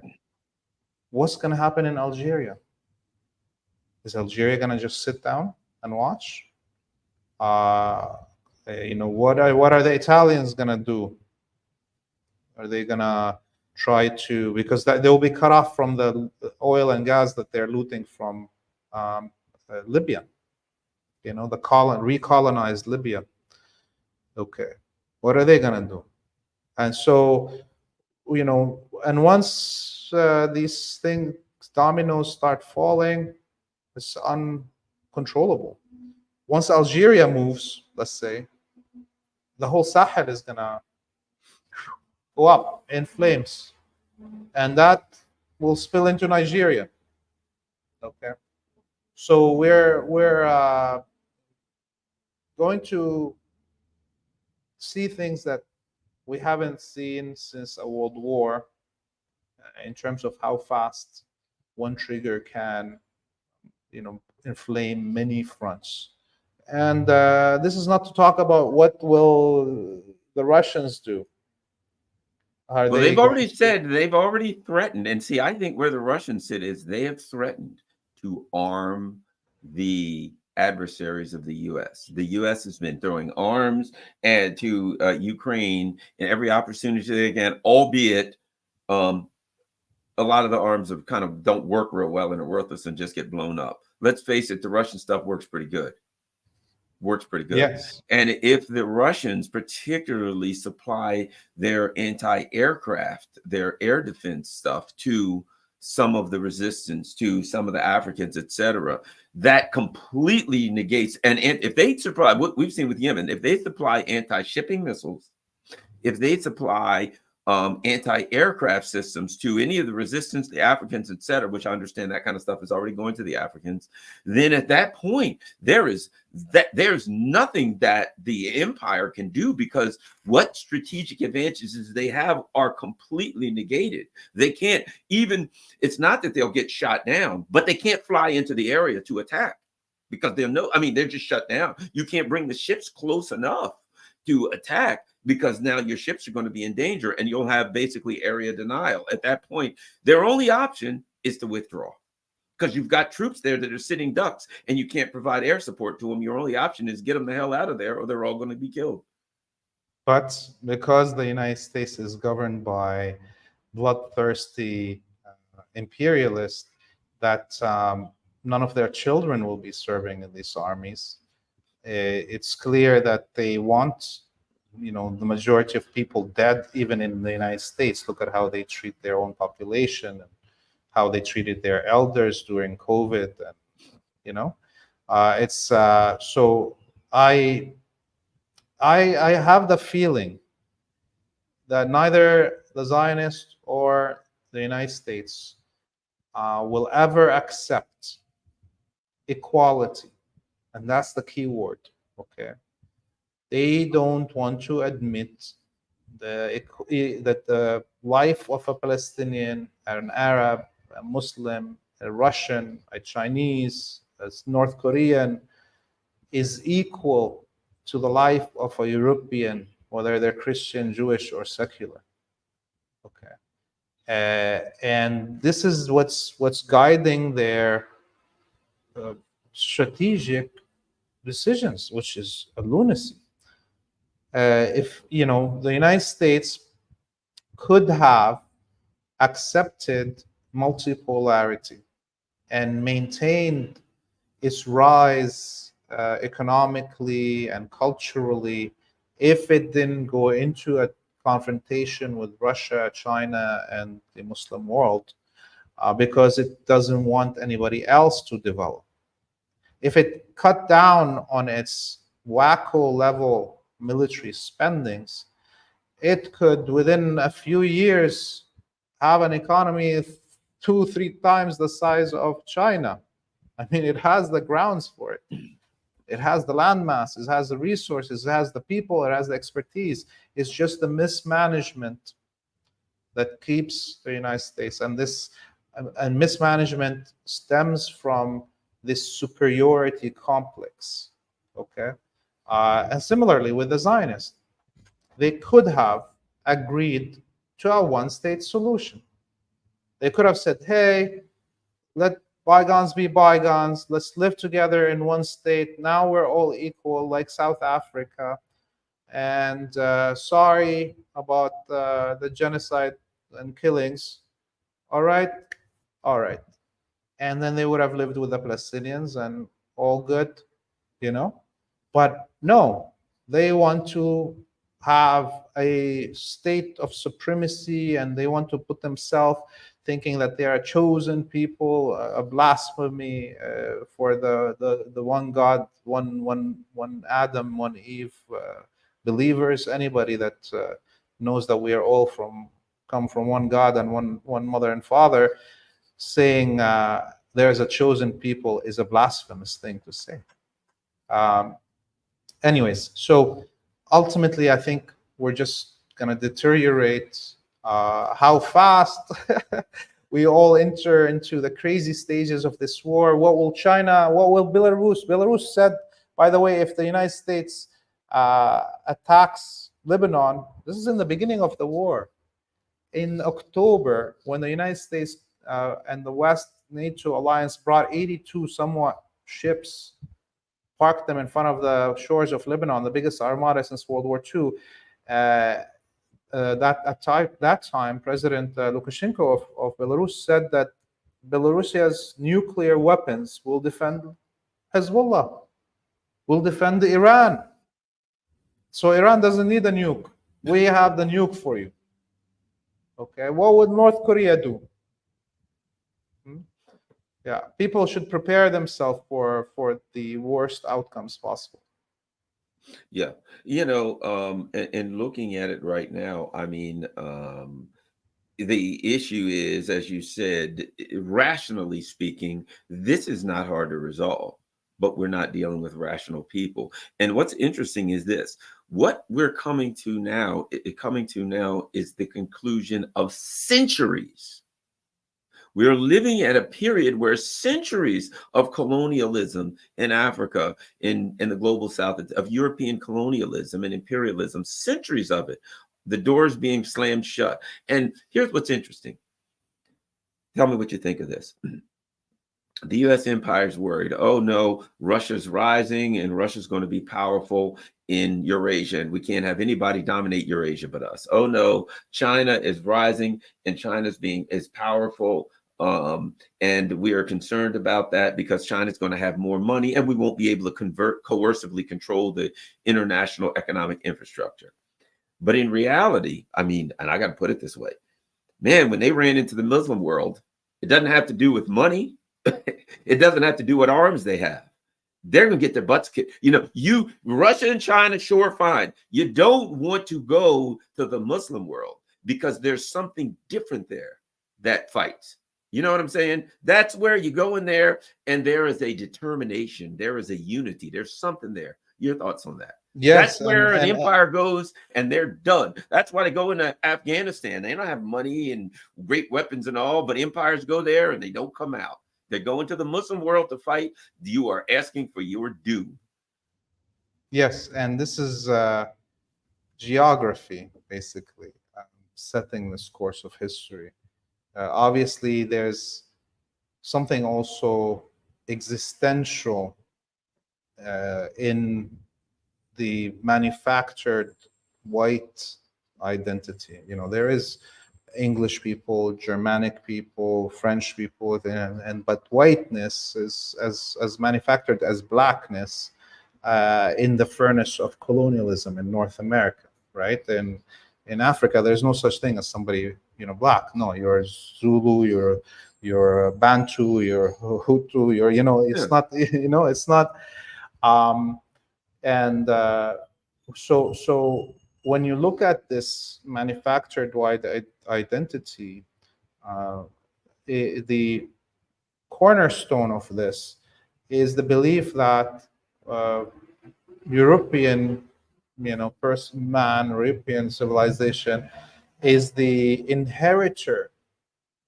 B: what's going to happen in Algeria? Is Algeria going to just sit down and watch? What are the Italians going to do? Are they going to try to, because they will be cut off from the oil and gas that they're looting from Libya, the recolonized Libya. Okay, what are they going to do? And so, and once these things, dominoes start falling, it's uncontrollable. Once Algeria moves, let's say, the whole Sahel is going to go up in flames, and that will spill into Nigeria. Okay, so we're going to see things that we haven't seen since a world war, in terms of how fast one trigger can, inflame many fronts. And this is not to talk about what will the Russians do.
A: Well, they've already said, they've already threatened. And see, I think where the Russians sit is they have threatened to arm the adversaries of the U.S. The U.S. has been throwing arms and to Ukraine in every opportunity they can, albeit a lot of the arms have kind of don't work real well and are worthless and just get blown up. Let's face it, the Russian stuff works pretty good.
B: Yes.
A: And if the Russians particularly supply their anti-aircraft, their air defense stuff to some of the resistance, to some of the Africans, etc., that completely negates. And if they supply what we've seen with Yemen, if they supply anti-shipping missiles, if they supply anti-aircraft systems to any of the resistance, the Africans, etc., which I understand that kind of stuff is already going to the Africans, then at that point there's nothing that the empire can do, because what strategic advantages they have are completely negated. They can't even, it's not that they'll get shot down, but they can't fly into the area to attack because they're just shut down. You can't bring the ships close enough to attack, because now your ships are going to be in danger and you'll have basically area denial. At that point, their only option is to withdraw, because you've got troops there that are sitting ducks and you can't provide air support to them. Your only option is get them the hell out of there or they're all going to be killed.
B: But because the United States is governed by bloodthirsty imperialists that none of their children will be serving in these armies, it's clear that they want the majority of people dead, even in the United States. Look at how they treat their own population and how they treated their elders during COVID. And, so I have the feeling that neither the Zionists or the United States will ever accept equality and that's the key word. Okay, they don't want to admit that the life of a Palestinian, an Arab, a Muslim, a Russian, a Chinese, a North Korean is equal to the life of a European, whether they're Christian, Jewish, or secular. Okay, and this is what's guiding their strategic decisions, which is a lunacy. If the United States could have accepted multipolarity and maintained its rise economically and culturally, if it didn't go into a confrontation with Russia, China, and the Muslim world, because it doesn't want anybody else to develop. If it cut down on its wacko level military spendings, it could, within a few years, have an economy 2-3 times the size of China. I mean, it has the grounds for it. It has the landmass, it has the resources, it has the people, it has the expertise. It's just the mismanagement that keeps the United States. And mismanagement stems from this superiority complex. Okay? And similarly with the Zionists, they could have agreed to a one-state solution. They could have said, hey, let bygones be bygones. Let's live together in one state. Now we're all equal, like South Africa. And sorry about the genocide and killings. All right? All right. And then they would have lived with the Palestinians and all good, But no, they want to have a state of supremacy, and they want to put themselves thinking that they are a chosen people, a blasphemy for the one God, one Adam, one Eve believers. Anybody that knows that we are all come from one God and one mother and father, saying there's a chosen people is a blasphemous thing to say. Anyways, so ultimately, I think we're just going to deteriorate. How fast we all enter into the crazy stages of this war. What will China, what will Belarus? Belarus said, by the way, if the United States attacks Lebanon, this is in the beginning of the war. In October, when the United States and the West NATO alliance brought 82 somewhat ships, parked them in front of the shores of Lebanon, the biggest armada since World War II. That time, President Lukashenko of Belarus said that Belarusia's nuclear weapons will defend Hezbollah, will defend Iran. So Iran doesn't need a nuke. We have the nuke for you. Okay, what would North Korea do? Yeah, people should prepare themselves for the worst outcomes possible.
A: Yeah, and looking at it right now, I mean, the issue is, as you said, rationally speaking, this is not hard to resolve, but we're not dealing with rational people. And what's interesting is this: what we're coming to now is the conclusion of centuries. We're living at a period where centuries of colonialism in Africa, in the global South, of European colonialism and imperialism, centuries of it, the doors being slammed shut. And here's what's interesting. Tell me what you think of this. The U.S. empire is worried. Oh, no, Russia's rising and Russia's going to be powerful in Eurasia, and we can't have anybody dominate Eurasia but us. Oh, no, China is rising and China's is powerful. And we are concerned about that because China's going to have more money and we won't be able to coercively control the international economic infrastructure. But in reality, I mean, and I got to put it this way, man, when they ran into the Muslim world, it doesn't have to do with money. It doesn't have to do with arms they have. They're going to get their butts kicked. Russia and China, sure, fine. You don't want to go to the Muslim world because there's something different there that fights. You know what I'm saying? That's where you go in there, and there is a determination, there is a unity, there's something there. Your thoughts on that? That's
B: Yes,
A: where an empire goes, and they're done. That's why they go into Afghanistan. They don't have money and great weapons and all, but empires go there and they don't come out. They go into the Muslim world to fight. You are asking for your due.
B: yes, and this is geography, basically, setting this course of history. Obviously, there's something also existential in the manufactured white identity. You know, there is English people, Germanic people, French people, and but whiteness is as manufactured as blackness in the furnace of colonialism in North America, right? And in Africa, there's no such thing as somebody, you know, black. No, you're Zulu, you're Bantu, you're Hutu, you're, you know, it's not, you know, it's not. And so when you look at this manufactured white identity, the cornerstone of this is the belief that European, you know, European civilization is the inheritor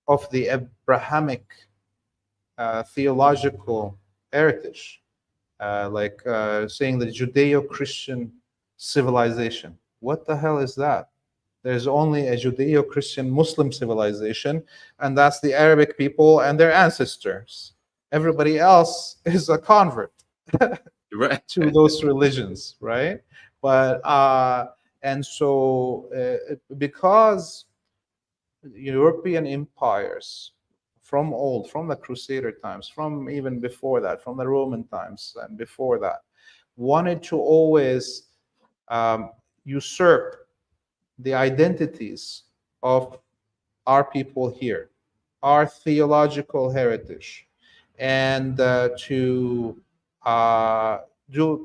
B: of the Abrahamic theological heritage, like saying the Judeo-Christian civilization. What the hell is that? There's only a Judeo-Christian Muslim civilization, and that's the Arabic people and their ancestors. Everybody else is a convert
A: Right.
B: to those religions, right? But and so because European empires from the Crusader times, from even before that, from the Roman times and before that, wanted to always usurp the identities of our people here, our theological heritage, and to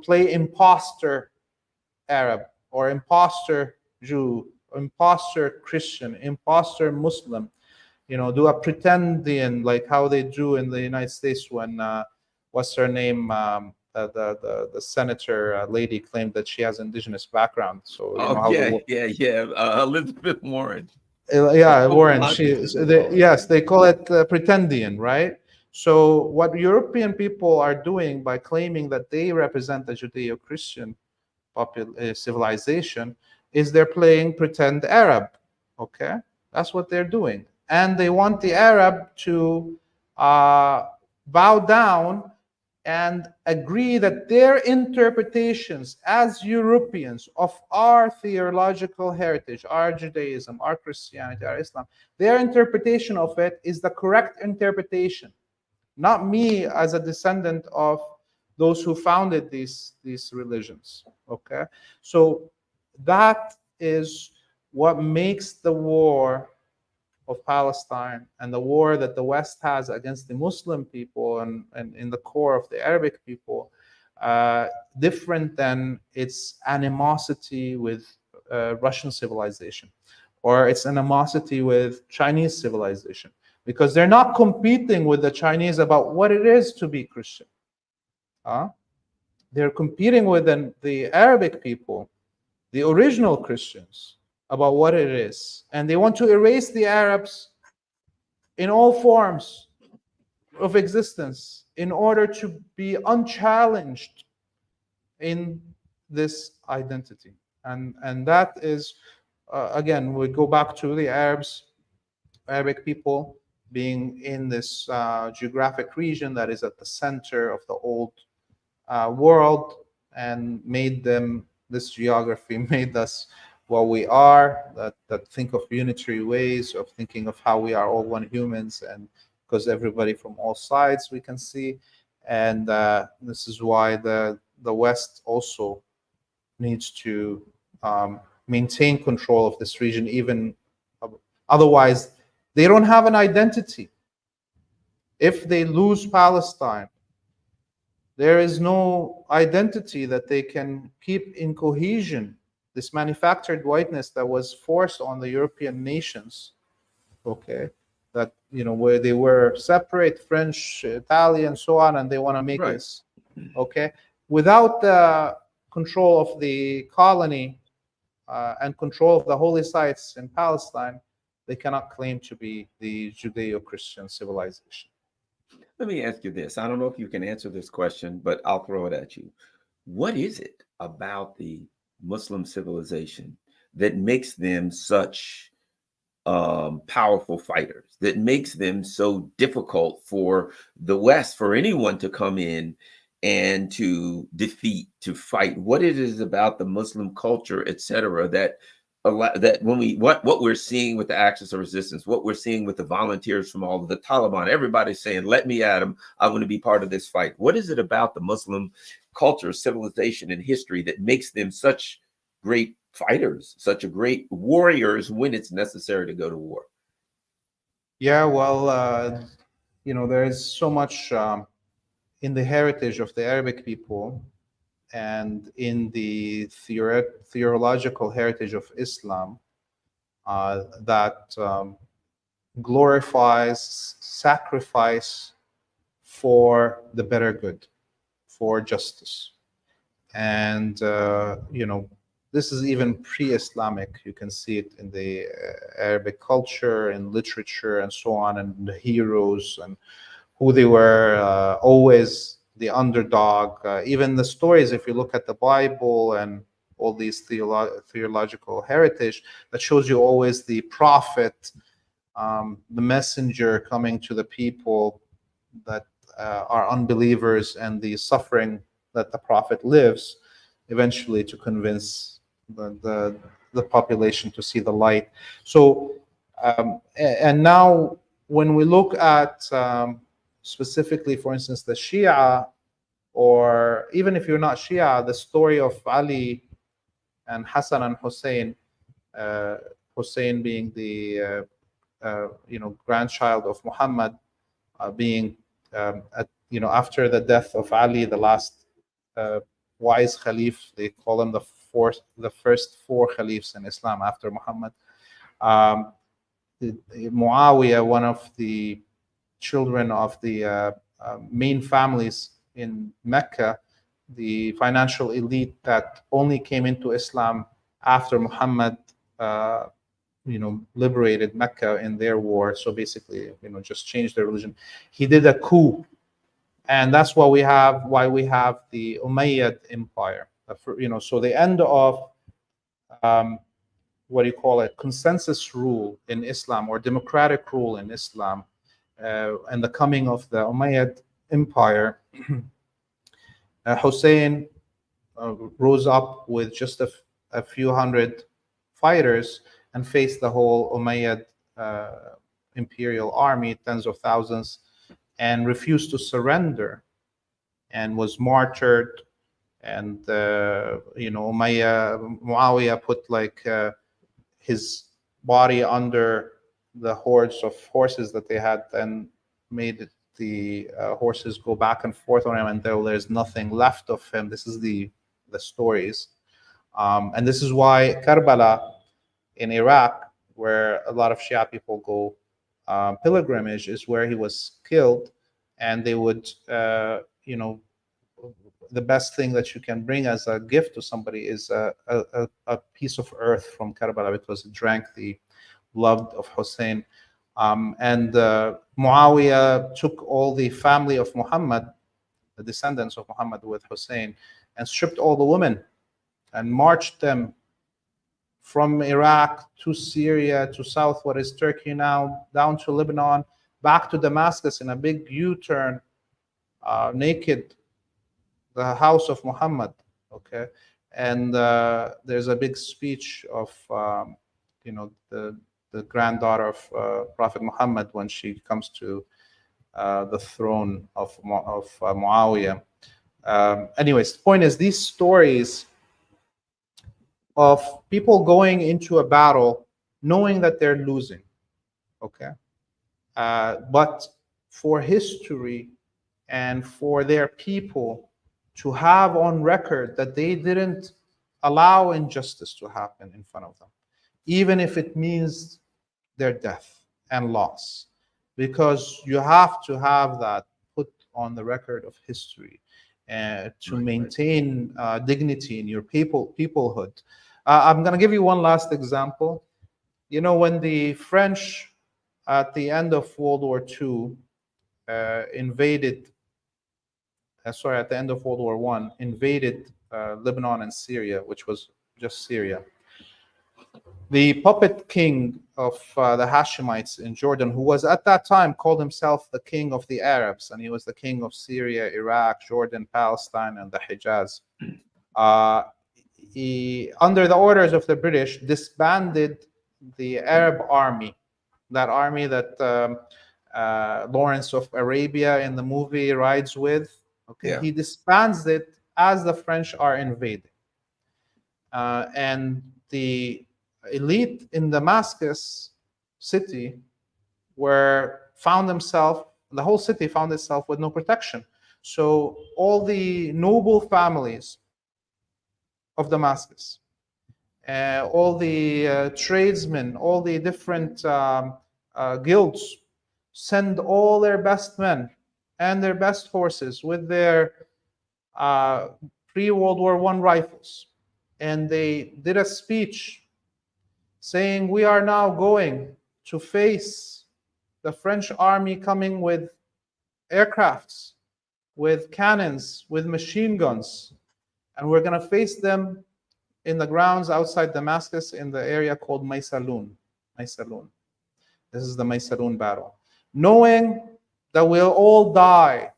B: play imposter Arab or imposter Jew, imposter Christian, imposter Muslim, you know, do a pretendian, like how they do in the United States when what's her name, the senator lady claimed that she has indigenous background. So you know how
A: Elizabeth Warren.
B: Yeah, Warren. Yes, they call it pretendian, right? So what European people are doing by claiming that they represent the Judeo-Christian civilization is they're playing pretend Arab. Okay, that's what they're doing, and they want the Arab to bow down and agree that their interpretations as Europeans of our theological heritage, our Judaism, our Christianity, our Islam, their interpretation of it is the correct interpretation. Not me as a descendant of those who founded these religions. Okay, so that is what makes the war of Palestine and the war that the West has against the Muslim people and in the core of the Arabic people different than its animosity with Russian civilization or its animosity with Chinese civilization, because they're not competing with the Chinese about what it is to be Christian. They're competing with the Arabic people, the original Christians, about what it is. And they want to erase the Arabs in all forms of existence in order to be unchallenged in this identity. And that is, again, we go back to the Arabic people being in this geographic region that is at the center of the old world, and this geography made us what we are, that think of unitary ways of thinking of how we are all one humans, and because everybody from all sides we can see. And this is why the West also needs to maintain control of this region, even otherwise they don't have an identity. If they lose Palestine, there is no identity that they can keep in cohesion. This manufactured whiteness that was forced on the European nations, okay, that where they were separate, French, Italian, so on, and they want to make
A: Right.
B: this, okay? Without the control of the colony and control of the holy sites in Palestine, they cannot claim to be the Judeo-Christian civilization.
A: Let me ask you this. I don't know if you can answer this question, but I'll throw it at you. What is it about the Muslim civilization that makes them such powerful fighters, that makes them so difficult for the West, for anyone to come in and to defeat, to fight? What it is about the Muslim culture, etc., that that when we what we're seeing with the Axis of Resistance, what we're seeing with the volunteers from all of the Taliban, everybody's saying, "Let me at them. I want to be part of this fight." What is it about the Muslim culture, civilization, and history that makes them such great fighters, such a great warriors when it's necessary to go to war?
B: Yeah, well, there is so much in the heritage of the Arabic people and in the theological heritage of Islam that glorifies sacrifice for the better good, for justice. And, this is even pre-Islamic. You can see it in the Arabic culture and literature and so on, and the heroes and who they were, always the underdog. Even the stories, if you look at the Bible and all these theological heritage, that shows you always the prophet, the messenger coming to the people that are unbelievers, and the suffering that the prophet lives eventually to convince the population to see the light. So, and now when we look at specifically, for instance, the Shia, or even if you're not Shia, the story of Ali and Hassan and Hussein, Hussein being the grandchild of Muhammad, being after the death of Ali, the last wise Khalif, they call him the first four Khalifs in Islam after Muhammad. Muawiyah, one of the children of the main families in Mecca, the financial elite that only came into Islam after Muhammad, liberated Mecca in their war. So basically, just changed their religion. He did a coup, and that's why we have the Umayyad Empire. So the end of consensus rule in Islam, or democratic rule in Islam, and the coming of the Umayyad Empire. Hussein rose up with just a few hundred fighters and faced the whole Umayyad imperial army, tens of thousands, and refused to surrender, and was martyred. And Muawiyah put his body under the hordes of horses that they had, and made the horses go back and forth on him until there's nothing left of him. This is the stories, and this is why Karbala in Iraq, where a lot of Shia people go pilgrimage, is where he was killed. And they would, the best thing that you can bring as a gift to somebody is a piece of earth from Karbala, because it drank the blood of Hussein. And Muawiyah took all the family of Muhammad, the descendants of Muhammad with Hussein, and stripped all the women and marched them from Iraq to Syria to south, what is Turkey now, down to Lebanon, back to Damascus in a big U-turn, naked, the house of Muhammad. Okay, and there's a big speech of the granddaughter of Prophet Muhammad when she comes to the throne of Muawiyah. Anyways, the point is, these stories of people going into a battle knowing that they're losing, okay, but for history and for their people to have on record that they didn't allow injustice to happen in front of them, even if it means their death and loss. because you have to have that put on the record of history to maintain dignity in your peoplehood. I'm going to give you one last example. You know, when the French at the end of World War II invaded, at the end of World War I, invaded Lebanon and Syria, which was just Syria. The puppet king of the Hashemites in Jordan, who was at that time called himself the king of the Arabs, and he was the king of Syria, Iraq, Jordan, Palestine, and the Hijaz. He, under the orders of the British, disbanded the Arab army, that army that Lawrence of Arabia in the movie rides with. Okay, yeah. He disbands it as the French are invading, and the elite in Damascus city the whole city found itself with no protection. So all the noble families of Damascus, all the tradesmen, all the different guilds send all their best men and their best horses with their pre-World War I rifles. And they did a speech saying, we are now going to face the French army coming with aircrafts, with cannons, with machine guns, and we're going to face them in the grounds outside Damascus in the area called Maysalun. This is the Maysalun battle. Knowing that we'll all die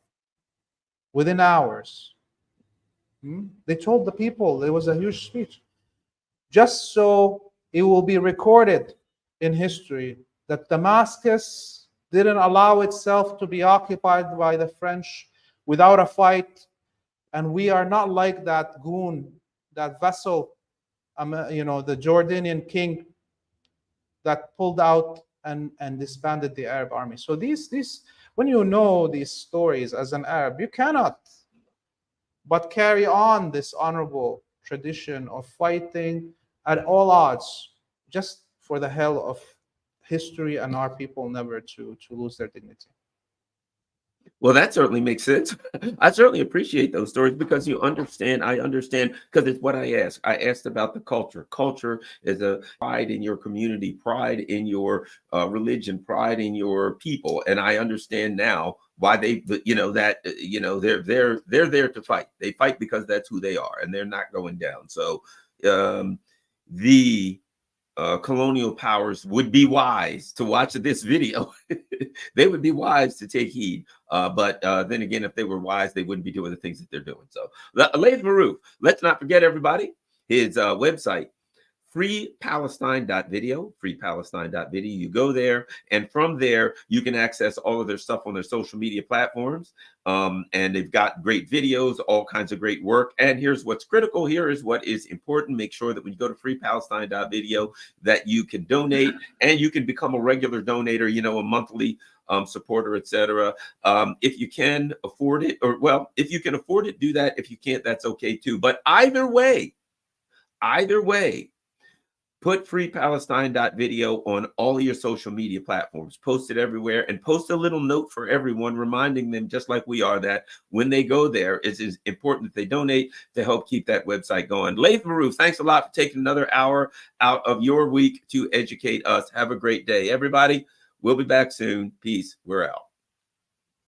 B: within hours. They told the people, there was a huge speech, just so it will be recorded in history that Damascus didn't allow itself to be occupied by the French without a fight. And we are not like that goon, that vessel, the Jordanian king that pulled out and disbanded the Arab army. So these, when you know these stories as an Arab, you cannot but carry on this honorable tradition of fighting at all odds, just for the hell of history and our people never to lose their dignity.
A: Well, that certainly makes sense. I certainly appreciate those stories because you understand, I understand, because it's what I asked. I asked about the culture. Culture is a pride in your community, pride in your religion, pride in your people. And I understand now why they're there to fight. They fight because that's who they are and they're not going down. So the colonial powers would be wise to watch this video. They would be wise to take heed. But then again, if they were wise, they wouldn't be doing the things that they're doing. So Laith Marouf, let's not forget, everybody, his website, freepalestine.video, freepalestine.video. You go there, and from there, you can access all of their stuff on their social media platforms. And they've got great videos, all kinds of great work. And here's what's critical. Here is what is important. Make sure that when you go to freepalestine.video, that you can donate and you can become a regular donator, a monthly supporter, etc. If you can afford it, if you can afford it, do that. If you can't, that's okay too. But either way, put freepalestine.video on all of your social media platforms. Post it everywhere and post a little note for everyone, reminding them, just like we are, that when they go there, it is important that they donate to help keep that website going. Laith Marouf, thanks a lot for taking another hour out of your week to educate us. Have a great day, everybody. We'll be back soon. Peace. We're out.